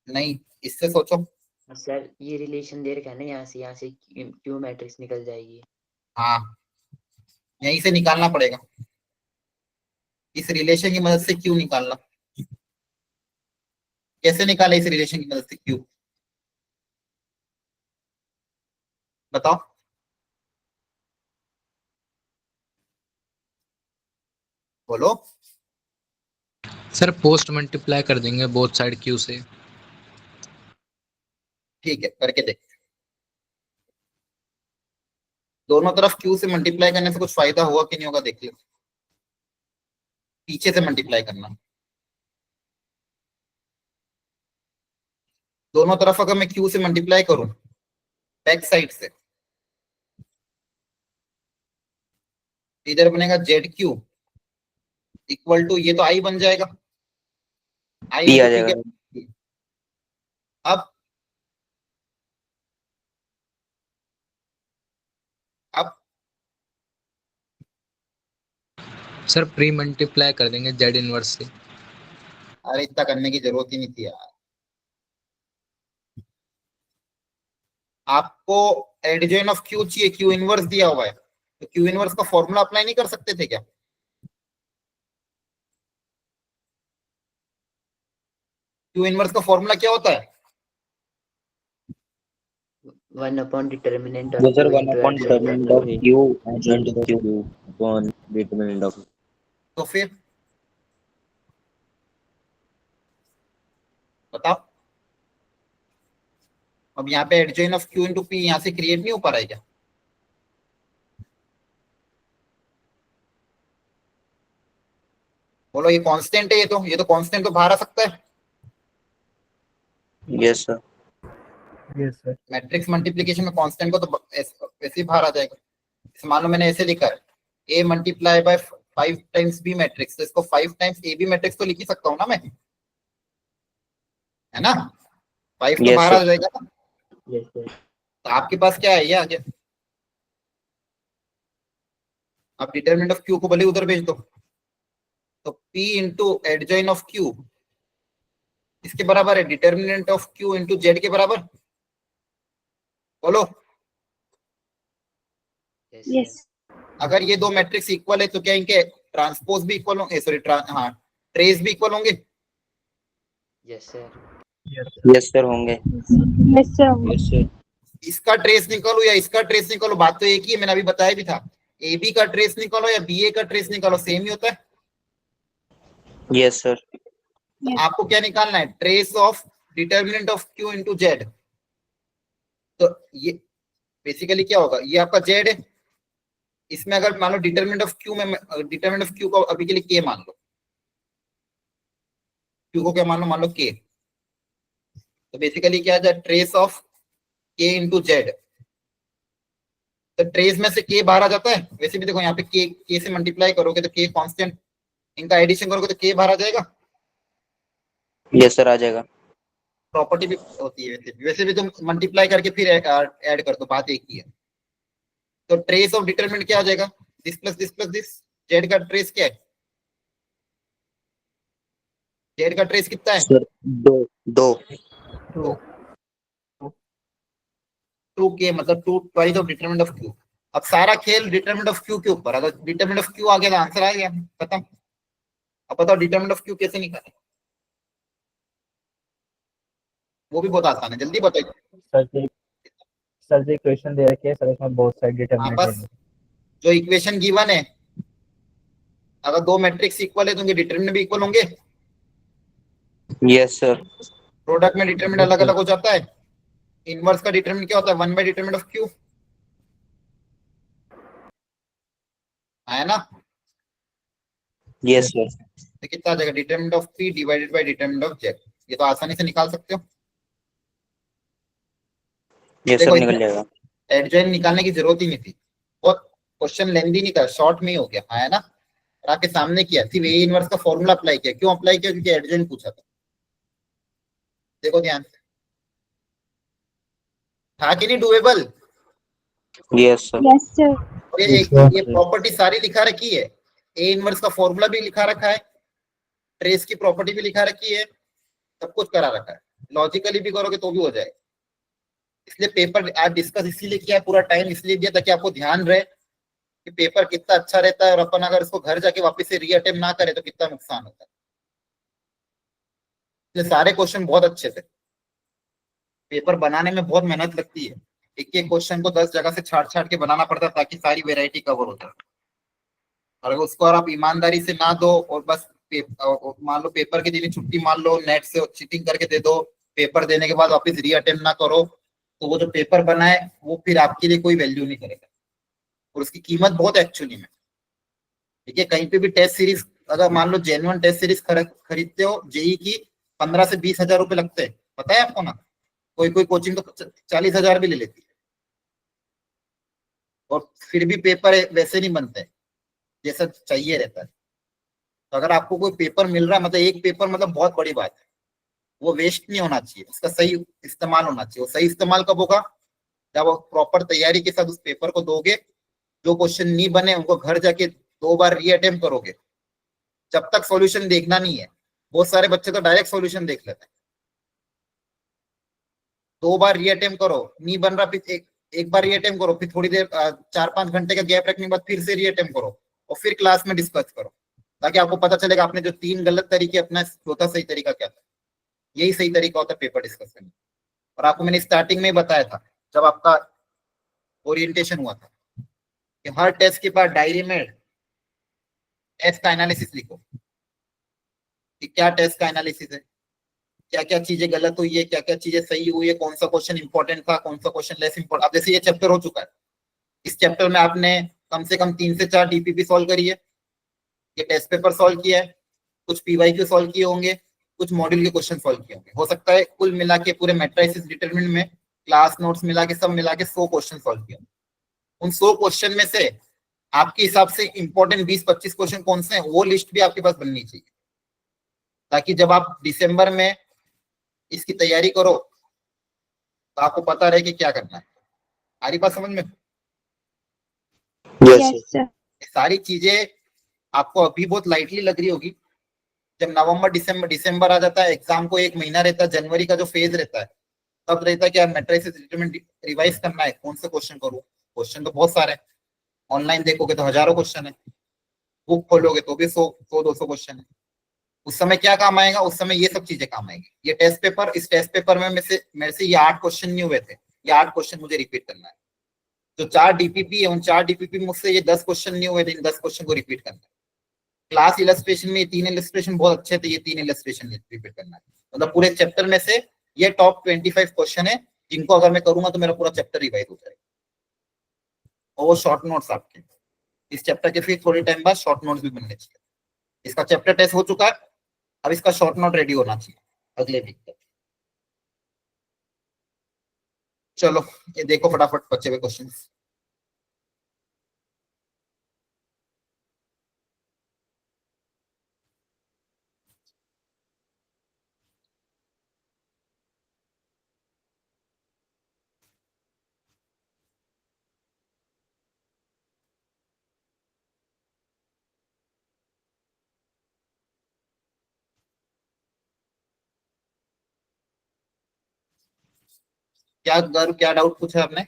नहीं, इससे सोचो। सर ये रिलेशन दे रखा है ना, यहाँ से क्यू मैट्रिक्स निकल जाएगी। हाँ, यहीं से निकालना पड़ेगा, इस रिलेशन की मदद से क्यू निकालना। कैसे निकाले इस रिलेशन की मदद से क्यू, बताओ? बोलो। सर पोस्ट मल्टीप्लाई कर देंगे बोथ साइड क्यू से। ठीक है, करके देख। दोनों तरफ क्यू से मल्टीप्लाई करने से कुछ फायदा हुआ कि नहीं होगा, देख लो। पीछे से मल्टीप्लाई करना, दोनों तरफ अगर मैं क्यू से मल्टीप्लाई करूं बैक साइड से, इधर बनेगा जेड क्यू इक्वल टू, ये तो आई बन जाएगा, आई पी आ इंटू जाएगा। पी। अब सर प्री मल्टीप्लाई कर देंगे जेड इनवर्स से। अरे इतना करने की जरूरत ही नहीं थी यार। आपको एडजॉइन ऑफ क्यू चाहिए, क्यू इनवर्स दिया हुआ है, तो क्यू इनवर्स का फॉर्मूला अप्लाई नहीं कर सकते थे क्या? क्यू इनवर्स का फॉर्मूला क्या होता है? 1 upon determinant of No, sir, Q 1 into upon adjoint determinant of Q adjoint to Q upon determinant of. तो फिर बताओ, अब यहाँ पे adjoin of q into P यहाँ से क्रिएट नहीं हो पा रहा है क्या? बोलो, ये कांस्टेंट है, ये तो कांस्टेंट तो बाहर आ सकता है। Yes, sir. Yes sir. Matrix multiplication में कांस्टेंट को तो ऐसे ही बाहर आ जाएगा। मान लो मैंने ऐसे लिखा है a multiply by 5 times b matrix, तो इसको 5 टाइम्स ab मैट्रिक्स तो लिख ही सकता हूँ ना मैं, है ना? 5 तो Yes, बाहर आ sir. जाएगा ना। Yes sir. तो आपके पास क्या है, ये आ गया। आप डिटरमिनेंट ऑफ क्यू को भले उधर भेज दो, तो p into adjoin of Q इसके बराबर है determinant of q into Z के बराबर। बोलो, यस अगर ये दो मैट्रिक्स इक्वल है तो क्या इनके ट्रांसपोज भी इक्वल होंगे, सॉरी हाँ ट्रेस भी इक्वल होंगे? Yes sir. Yes, sir, होंगे। Yes sir. Yes, sir. इसका ट्रेस निकालो या इसका ट्रेस निकालो, बात तो एक ही है, मैंने अभी बताया भी था। ए बी का ट्रेस निकालो या बी ए का ट्रेस निकालो, सेम ही होता है। Yes, sir. आपको क्या निकालना है? Trace of determinant of q into Z. तो ये बेसिकली क्या होगा, ये आपका जेड है, इसमें अगर मान लो डिटरमिनेंट ऑफ क्यू में, डिटरमिनेंट ऑफ क्यू को अभी के लिए के मान लो, क्यू को क्या मान लो के। तो बेसिकली क्या है, ट्रेस ऑफ के इंटू जेड। तो ट्रेस में से के बाहर आ जाता है। वैसे भी देखो यहाँ पे के से मल्टीप्लाई करोगे तो के कांस्टेंट, इनका एडिशन करोगे तो के बाहर आ जाएगा। Yes, sir, आ जाएगा। प्रॉपर्टी भी होती है वैसे भी तुम मल्टीप्लाई करके फिर ऐड कर दो, बात एक ही है। तो ट्रेस ऑफ डिटरमिनेंट क्या आ जाएगा, this plus this plus this. Z का ट्रेस क्या है, जेड का ट्रेस कितना है? Sir, दो। टू के मतलब two twice of determinant of q. अब सारा खेल डिटरमिनेंट ऑफ क्यू के ऊपर, अगर डिटरमिनेंट ऑफ क्यू आ गया तो आंसर आ गया, खत्म। अब बताओ डिटरमिनेंट ऑफ क्यू कैसे निकालें, वो भी बहुत आसान है, जल्दी बताओ। सर जी इक्वेशन दे रखी है सर, उसमें बहुत साइड हाँ, डिटरमिनेंट बस जो इक्वेशन गिवन है, अगर दो मैट्रिक्स इक्वल है तो उनके डिटरमिनेंट भी इक्वल होंगे। Yes, sir. प्रोडक्ट में डिटरमिनेंट अलग अलग हो जाता है। इनवर्स का डिटरमिनेंट क्या होता है, 1 बाय डिटरमिनेंट ऑफ क्यू, है ना? Yes, sir. तो कितना आ जाएगा, determinant of P divided by determinant of Z. ये तो आसानी से निकाल सकते हो। Yes, देखो sir, निकल जाएगा। एडजॉइन निकालने की जरूरत ही नहीं थी, और क्वेश्चन लेंदी नहीं था, शॉर्ट में ही हो गया, है ना? और आपके सामने किया, सिर्फ ए इनवर्स का फॉर्मूला अप्लाई किया। क्यों अप्लाई किया? क्योंकि एडजेंट पूछा था। देखो ध्यान से, था कि नहीं doable? Yes sir. Yes sir. और ये प्रॉपर्टी सारी लिखा रखी है, ए इनवर्स का फॉर्मूला भी लिखा रखा है, ट्रेस की प्रॉपर्टी भी लिखा रखी है, सब कुछ करा रखा है। लॉजिकली भी करोगे तो भी हो जाएगा। इसलिए पेपर आज डिस्कस इसीलिए किया है, पूरा टाइम इसलिए दिया ताकि आपको ध्यान रहे कि पेपर कितना अच्छा रहता है, और अपन अगर इसको घर जाके वापस से रीअटेम्प्ट ना करे तो कितना नुकसान होता है। इसलिए सारे क्वेश्चन बहुत अच्छे थे। पेपर बनाने में बहुत मेहनत लगती है, एक एक क्वेश्चन को 10 जगह से छाट छाट के बनाना पड़ता है ताकि सारी वेराइटी कवर होता है। और अगर उसको आप ईमानदारी से ना दो और बस मान लो पेपर के दिन ही छुट्टी मान लो, नेट से चीटिंग करके दे दो, पेपर देने के बाद वापस रीअटेम्प्ट ना करो, तो वो जो पेपर बना है वो फिर आपके लिए कोई वैल्यू नहीं करेगा, और उसकी कीमत बहुत एक्चुअली में। ठीक है, कहीं पे भी टेस्ट सीरीज अगर मान लो जेन्युइन टेस्ट सीरीज खरीदते हो जेई की, 15 से 20 हजार रुपए लगते हैं, पता है आपको ना? कोई कोई कोचिंग तो 40 हजार भी ले लेती है, और फिर भी पेपर वैसे नहीं बनते जैसा चाहिए रहता है। तो अगर आपको कोई पेपर मिल रहा है, मतलब एक पेपर मतलब बहुत बड़ी बात है, वो वेस्ट नहीं होना चाहिए, उसका सही इस्तेमाल होना चाहिए। वो सही इस्तेमाल कब होगा? जब वो प्रॉपर तैयारी के साथ उस पेपर को दोगे, जो क्वेश्चन नहीं बने उनको घर जाके 2 बार रीअटेम्प्ट करोगे, जब तक सॉल्यूशन देखना नहीं है। बहुत सारे बच्चे तो डायरेक्ट सॉल्यूशन देख लेते हैं। 2 बार रीअटेम्प्ट करो, नहीं बन रहा फिर एक बार रीअटेम्प्ट करो, फिर थोड़ी देर 4-5 घंटे का गैप रखने के बाद फिर से रीअटेम्प्ट करो, और फिर क्लास में डिस्कस करो, ताकि आपको पता चलेगा आपने जो 3 गलत तरीके अपना चौथा सही तरीका क्या था। यही सही तरीका होता है पेपर डिस्कस करने। और आपको मैंने स्टार्टिंग में बताया था जब आपका ओरिएंटेशन हुआ था कि हर टेस्ट के बाद डायरी में टेस्ट का एनालिसिस लिखो कि क्या टेस्ट का एनालिसिस है, क्या क्या चीजें गलत हुई है, क्या क्या चीजें सही हुई है, कौन सा क्वेश्चन इंपॉर्टेंट था, कौन सा क्वेश्चन लेस इंपॉर्टेंट। अब जैसे ये चैप्टर हो चुका है, इस चैप्टर में आपने कम से कम 3 से 4 डीपीपी सॉल्व करी है, ये टेस्ट पेपर सॉल्व किया है, कुछ पीवाईक्यू सॉल्व किए होंगे, कुछ मॉड्यूल के क्वेश्चन सॉल्व किए होंगे। हो सकता है कुल मिला के पूरे मैट्रिसेस डिटरमिनेंट में क्लास नोट्स मिला के सब मिला के 100 क्वेश्चन सॉल्व किए। उन 100 क्वेश्चन में से आपके हिसाब से इंपॉर्टेंट 20-25 क्वेश्चन कौन से हैं, वो लिस्ट भी आपके पास बननी चाहिए, ताकि जब आप दिसंबर में इसकी तैयारी करो तो आपको पता रहे कि क्या करना है। आ रही बात समझ में? Yes sir. सारी चीजें आपको अभी बहुत लाइटली लग रही होगी, जब नवंबर दिसंबर आ जाता है, एग्जाम को 1 महीना रहता है, जनवरी का जो फेज रहता है तब रहता है कि यार मैट्रिसेस डिटरमिनेंट रिवाइज करना है, कौन से क्वेश्चन करूं। क्वेश्चन तो बहुत सारे हैं, ऑनलाइन देखोगे तो हजारों क्वेश्चन है, बुक खोलोगे तो भी 100-200 क्वेश्चन है। उस समय क्या काम आएगा? उस समय ये सब चीजें काम आएंगी। ये टेस्ट पेपर, इस टेस्ट पेपर में मेरे से ये 8 क्वेश्चन नहीं हुए थे, ये 8 क्वेश्चन मुझे रिपीट करना है। जो 4 डीपीपी है, उन 4 डीपीपी मुझसे ये 10 क्वेश्चन नहीं हुए थे, इन 10 क्वेश्चन को रिपीट करना है। क्लास इलस्ट्रेशन में 3 इलस्ट्रेशन बहुत अच्छे थे, ये 3 इलस्ट्रेशन रिपीट करना है। मतलब पूरे चैप्टर में से ये टॉप 25 क्वेश्चन है, जिनको अगर मैं करूंगा तो मेरा पूरा चैप्टर रिवाइज हो जाएगा। और वो शॉर्ट नोट्स आपके इस चैप्टर के फिर थोड़े टाइम बाद शॉर्ट नोट्स भी बनने चाहिए। इसका चैप्टर टेस्ट हो चुका है, अब इसका शॉर्ट नोट रेडी होना चाहिए अगले वीक तक। चलो ये देखो फटाफट बचे हुए क्वेश्चंस। क्या डाउट पूछा आपने?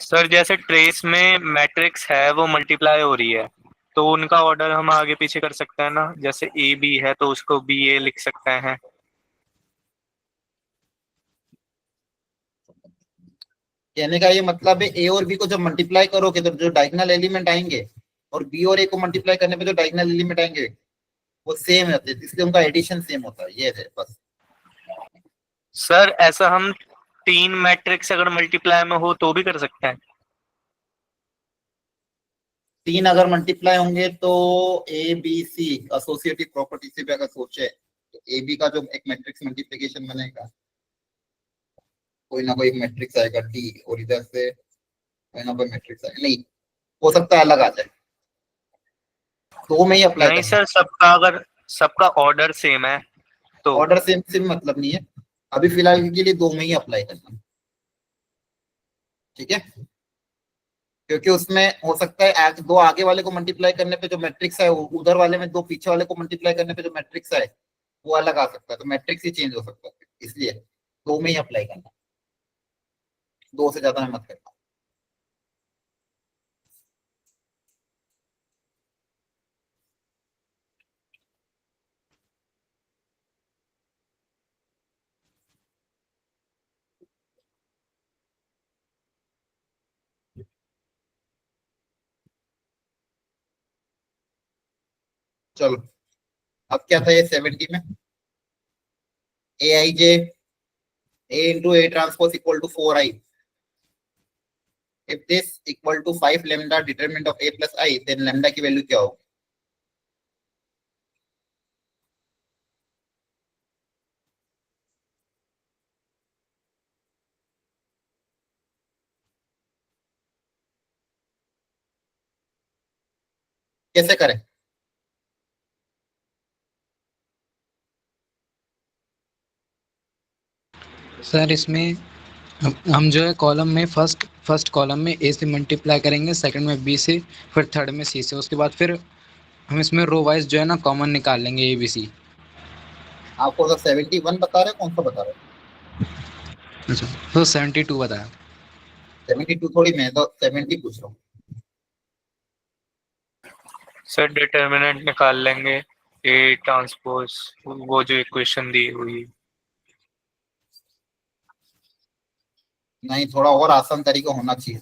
सर जैसे ट्रेस में मैट्रिक्स है वो मल्टीप्लाई हो रही है, तो उनका ऑर्डर हम आगे पीछे कर सकते हैं ना? जैसे ए बी है तो उसको बी ए लिख सकते हैं। कहने का ये मतलब है ए और बी को जब मल्टीप्लाई करोगे तो जो डायगोनल एलिमेंट आएंगे, और बी और ए को मल्टीप्लाई करने पे जो डायगोनल एलिमेंट आएंगे वो सेम होते हैं, इसलिए उनका एडिशन सेम होता है। ये है बस। सर ऐसा हम 3 मैट्रिक्स अगर मल्टीप्लाई में हो तो भी कर सकते हैं? 3 अगर मल्टीप्लाई होंगे तो a b c associative property से भी अगर सोचे तो ए बी का जो एक मैट्रिक्स मल्टीप्लिकेशन बनेगा, कोई ना कोई मैट्रिक्स आएगा डी, और इधर से कोई ना कोई मैट्रिक्स आएगा। नहीं हो सकता है अलग आ जाए, दो में ही अप्लाई नहीं करना। सर, सबका अगर सबका ऑर्डर सेम है तो ऑर्डर सेम सेम मतलब नहीं है, अभी फिलहाल के लिए दो में ही अप्लाई करना, ठीक है। क्योंकि उसमें हो सकता है दो आगे वाले को मल्टीप्लाई करने पे जो मैट्रिक्स है उधर वाले में दो पीछे वाले को मल्टीप्लाई करने पे जो मैट्रिक्स है वो अलग आ सकता है, तो मैट्रिक्स ही चेंज हो सकता है, इसलिए दो में ही अप्लाई करना, दो से ज्यादा में मत करना। चलो अब क्या था ये 70 में, ए आई जे A into A transpose equal to 4i. If this equal to 5 lambda determinant of A plus I, then lambda की वैल्यू क्या होगी? कैसे करें? सर इसमें हम जो है कॉलम में फर्स्ट कॉलम में ए से मल्टीप्लाई करेंगे, सेकंड में बी से, फिर थर्ड में सी से, उसके बाद फिर हम इसमें रो वाइज जो है ना कॉमन निकाल लेंगे ए बी सी। आपको तो 71 बता रहे, कौन सा बता रहे? अच्छा तो 72 बताया। 72 थोड़ी, मैं तो 70 पूछ रहा हूँ। सर डिटर्मिनेंट निकाल लेंगे ए ट्रांसपोज, वो जो इक्वेशन दी हुई। नहीं, थोड़ा और आसान तरीका होना चाहिए।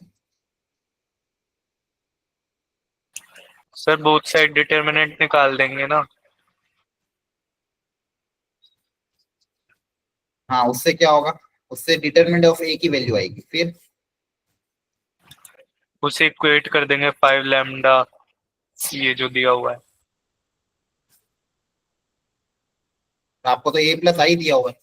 सर बोथ साइड डिटर्मिनेंट निकाल देंगे ना। हाँ, उससे क्या होगा? उससे डिटरमिनेंट ऑफ ए की वैल्यू आएगी, फिर उसे इक्वेट कर देंगे 5 लैम्डा, ये जो दिया हुआ है। आपको तो ए प्लस आई दिया हुआ है।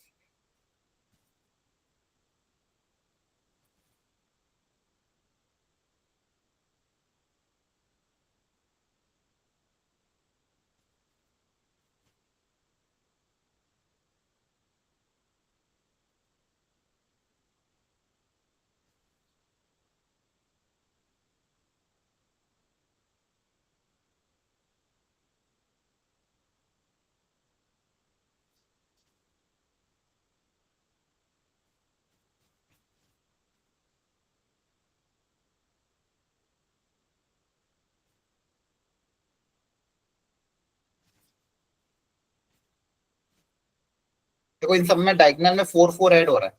देखो इन सब में डायगोनल में 4 4 ऐड हो रहा है,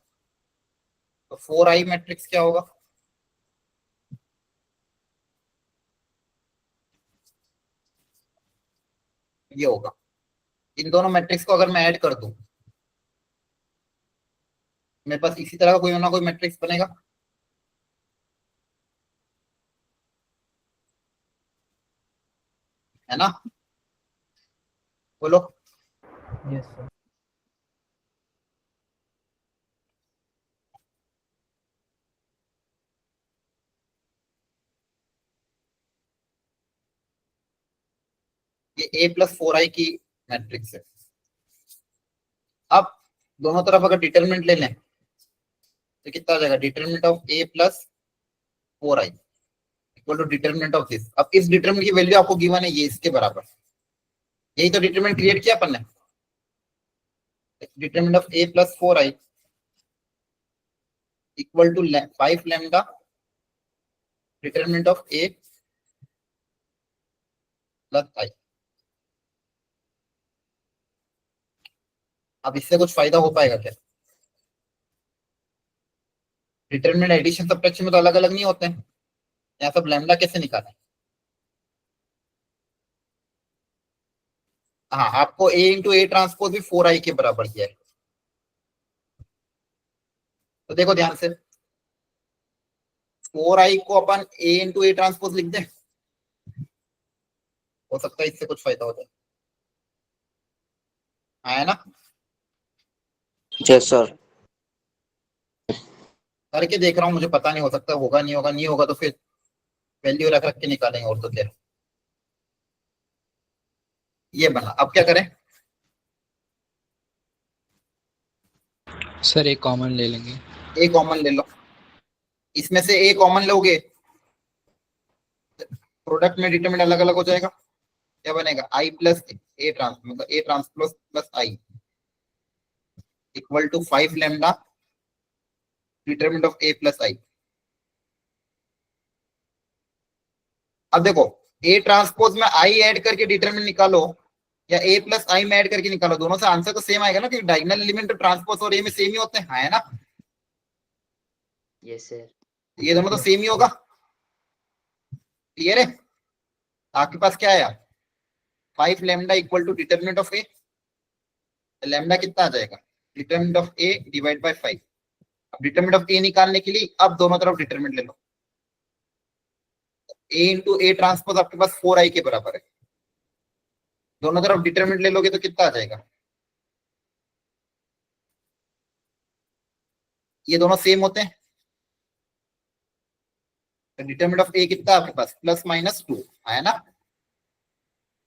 तो 4i मैट्रिक्स क्या होगा? ये होगा। इन दोनों मैट्रिक्स को अगर मैं ऐड कर दूं, मेरे पास इसी तरह का कोई ना कोई मैट्रिक्स बनेगा, है ना? बोलो। Yes sir. ये a प्लस 4i की मैट्रिक्स है। अब दोनों तरफ अगर डिटरमिनेंट ले लें तो कितना आ जाएगा? Determinant of a plus 4i equal to determinant of this. अब इस डिटरमिनेंट की वैल्यू आपको गिवन है ये इसके बराबर, यही तो डिटरमिनेंट क्रिएट किया अपन ने। Determinant of a plus 4i equal to 5 lambda determinant of a plus i। अब इससे कुछ फायदा हो पाएगा क्या? डिटरमिनेंट एडिशन सब्ट्रैक्शन में तो अलग अलग नहीं होते हैं, यहाँ सब लैम्डा कैसे निकालें? हाँ, आपको a इंटू ए ट्रांसपोज भी 4i के बराबर दिया है, तो देखो ध्यान से, 4i को अपन a इंटू ए ट्रांसपोज लिख दें, हो सकता है इससे कुछ फायदा हो जाए, है ना? Yes sir. करके देख रहा हूँ, मुझे पता नहीं, हो सकता होगा, नहीं होगा, नहीं होगा तो फिर वैल्यू रख रख के निकालेंगे, और तो क्या। ये बना। अब क्या करें? सर एक कॉमन ले लेंगे। ए कॉमन ले लो, इसमें से ए कॉमन लोगे, प्रोडक्ट में डिटरमिनेंट अलग अलग हो जाएगा। क्या बनेगा? आई प्लस ए ट्रांस, मतलब A transpose plus I equal to 5 lambda determinant of A plus I. अब देखो, ए ट्रांसपोज में आई ऐड करके डिटरमिनेंट निकालो या ए प्लस आई में ऐड करके निकालो, दोनों से आंसर तो सेम आएगा ना, कि डायगोनल एलिमेंट तो ट्रांसपोज और ए में सेम ही होते हैं, है ना? Yes sir. ये दोनों तो सेम ही होगा। क्लियर है? आपके पास क्या आया? 5 lambda equal to determinant of a, lambda कितना आ जाएगा? Determinant of a divide by 5। अब डिटरमिनेंट ऑफ ए निकालने के लिए अब दोनों तरफ डिटरमिनेंट ले लो। ए इंटू ए ट्रांसपोज आपके पास 4i के बराबर है, दोनों तरफ डिटरमिनेंट ले लोगे तो कितना आ जाएगा? ये दोनों सेम होते हैं, तो डिटरमिनेंट ऑफ ए कितना आपके पास? प्लस माइनस 2, है ना?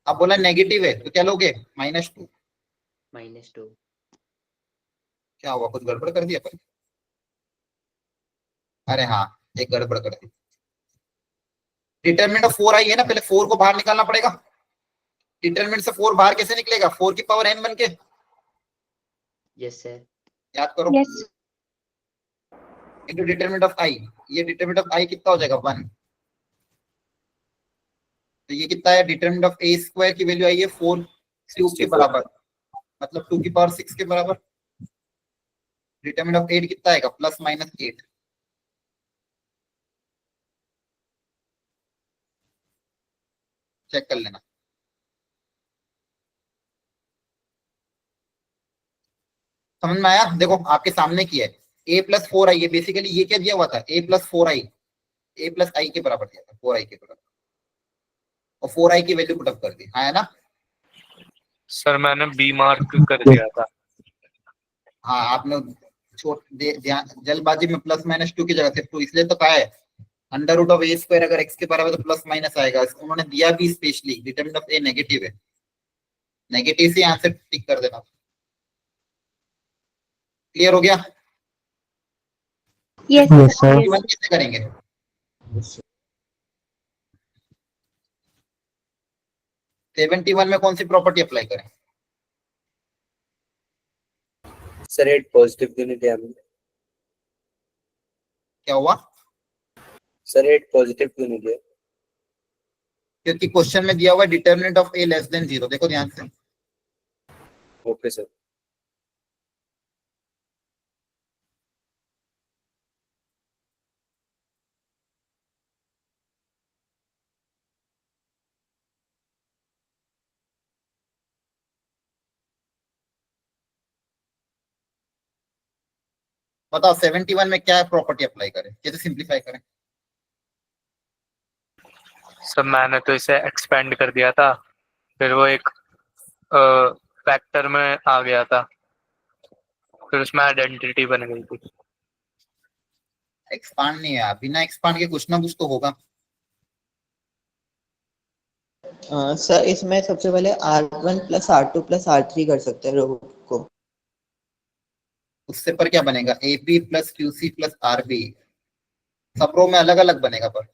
अब बोला नेगेटिव है तो क्या लोगे? -2। -2। क्या हुआ, कुछ गड़बड़ कर दिया पर? अरे हाँ, एक गड़बड़ कर दी। डिटरमिनेंट ऑफ 4i है ना, पहले 4 को बाहर निकालना पड़ेगा। डिटरमिनेंट से 4 बाहर कैसे निकलेगा? 4 की पावर n बन के। Yes sir. याद करो। Yes into determinant of i, ये डिटरमिनेंट ऑफ i कितना हो जाएगा? 1। तो ये कितना है? डिटरमिनेंट ऑफ a स्क्वायर की वैल्यू आई है 4 क्यूब के 64। बराबर, मतलब 2 की पावर 6 के बराबर। डिटरमिनेंट ऑफ 8 कितना आएगा? Plus minus 8। चेक कर लेना। समझ में आया? देखो आपके सामने की है a प्लस 4i, ये बेसिकली ये क्या दिया हुआ था? a plus 4i, a plus i के बराबर दिया था, 4i के बराबर, और 4i की वैल्यू पुट अप कर दी, है ना? सर मैंने बी मार्क कर दिया था। हाँ, आपने जल्दबाजी में प्लस माइनस 2 की जगह सिर्फ 2 इसलिए तो कहा है under root of a square अगर x के बराबर तो प्लस माइनस आएगा। उन्होंने दिया भी specially, determinant of A negative है, नेगेटिव से आंसर टिक कर देना। क्लियर हो गया? Yes sir. इवन कैसे करेंगे? सेवेंटी वन में कौन सी प्रॉपर्टी अप्लाई करें? सर 8 पॉजिटिव क्यों नहीं दिया हमने? क्या हुआ? सर 8 पॉजिटिव क्यों नहीं दिया? क्योंकि क्वेश्चन में दिया हुआ determinant of A less than 0। देखो ध्यान से, ओके सर। बताओ 71 में क्या प्रॉपर्टी अप्लाई करें, कैसे सिंप्लीफाई करें? सर मैंने तो इसे एक्सपेंड कर दिया था, फिर वो एक फैक्टर में आ गया था, फिर उसमें आइडेंटिटी बन गई थी। एक्सपांड नहीं है, बिना एक्सपांड के कुछ ना कुछ तो होगा। सर इसमें सबसे पहले R1 plus R2 plus R3 कर सकते हैं रो को। उससे पर क्या बनेगा? AB plus QC plus RB, सब रो में अलग अलग बनेगा पर।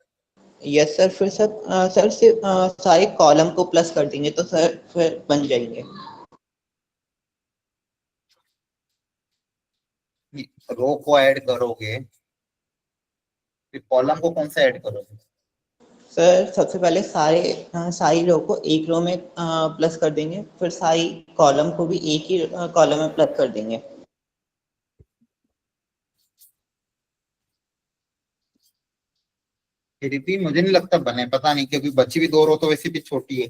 यस सर, फिर सर सिर्फ सारे कॉलम को प्लस कर देंगे तो सर फिर बन जाएंगे। रो को ऐड करोगे, फिर कॉलम को कौन सा ऐड करोगे? सर सबसे पहले सारी रो को एक रो में प्लस कर देंगे, फिर सारी कॉलम को भी एक ही कॉलम में प्लस कर देंगे। फिर भी मुझे नहीं लगता बने, पता नहीं, क्योंकि बची भी 2 रो तो वैसे भी छोटी है।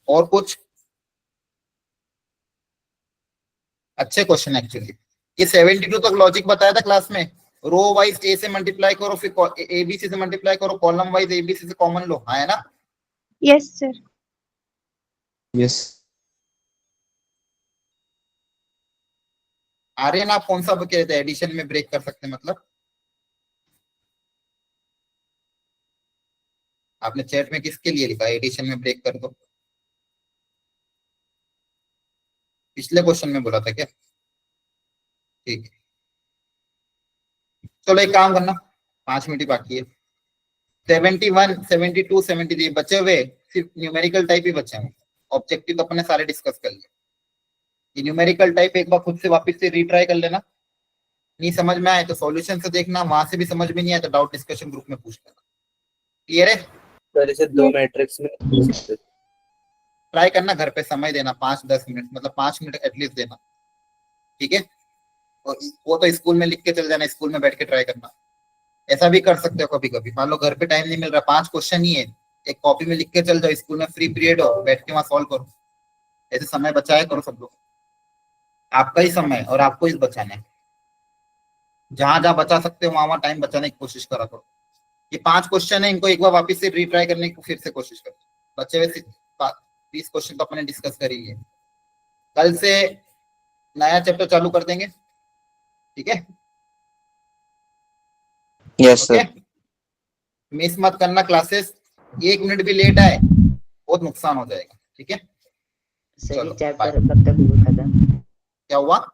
और कुछ अच्छे क्वेश्चन एक्चुअली। ये 72 तक लॉजिक बताया था क्लास में। रो वाइज ए से मल्टीप्लाई करो, फिर एबीसी से मल्टीप्लाई करो, कॉलम वाइज एबीसी से कॉमन लो, है ना? Yes sir. यस आर्यन आप कौन सा कह रहे थे? एडिशन में ब्रेक कर सकते हैं मतलब? आपने चैट में किसके लिए लिखा? एडिशन में ब्रेक कर दो। पिछले क्वेश्चन में बोला था क्या? ठीक है, चलो एक काम करना, 5 मिनट ही बाकी है। 71, 72, 73 बचे हुए सिर्फ न्यूमेरिकल टाइप ही बचे हैं। ऑब्जेक्टिव तो अपने सारे डिस्कस कर लिए। ये न्यूमेरिकल टाइप एक बार खुद से वापस से रीट्राई कर लेना। नहीं समझ में आए तो सॉल्यूशन से देखना, वहां से भी समझ में नहीं आया तो डाउट डिस्कशन ग्रुप में पूछ लेना। क्लियर है? सर इसे 2 मैट्रिक्स में ट्राई करना, घर पे समय देना 5-10 मिनट, मतलब 5 मिनट एटलीस्ट देना, ठीक है? और वो तो स्कूल में लिख के चल जाना, स्कूल में बैठ के ट्राई करना। ऐसा भी कर सकते हो कभी कभी, मान लो घर पे टाइम नहीं मिल रहा, 5 क्वेश्चन ही है, एक कॉपी में लिख के चल जाओ, स्कूल में फ्री पीरियड हो, बैठ के वहां सॉल्व करो। ऐसे समय बचाया करो सब लोग, आपका ही समय और आपको ही बचाना है। जहां जहां बचा सकते हो वहां वहां टाइम बचाने की कोशिश करा करो। ये 5 क्वेश्चन है, इनको एक बार वापस से रीट्राई करने की फिर से कोशिश करो। बचे हुए 20 क्वेश्चन तो अपने डिस्कस कर ही लिए। कल से नया चैप्टर चालू कर देंगे, ठीक है? यस ओके, मिस मत करना क्लासेस। 1 मिनट भी लेट आए बहुत नुकसान हो जाएगा, ठीक है? सर चलो, ये चैप्टर कब तक होगा खत्म? क्या हुआ?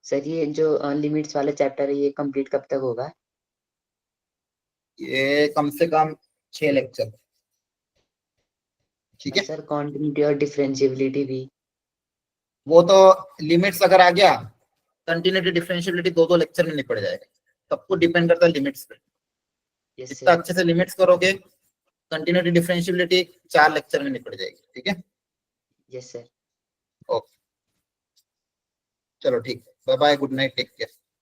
सर ये जो लिमिट्स वाला चैप्टर है ये कंप्लीट कब तक होगा? ये कम से कम 6 लेक्चर, ठीक है? सर कॉन्टिन्यूटी और डिफरेंशिएबिलिटी भी? वो तो लिमिट्स अगर आ गया, कंटिन्यूटी डिफरेंशिएबिलिटी 2-2 लेक्चर में निपट जाएगा। सबको डिपेंड करता है लिमिट्स पे। यस जितना सर। अच्छे से लिमिट्स करोगे, कंटिन्यूटी डिफरेंशिएबिलिटी 4 लेक्चर में निपट जाएगी, ठीक है? Yes sir. ओके, चलो ठीक है, bye bye, good night, take care.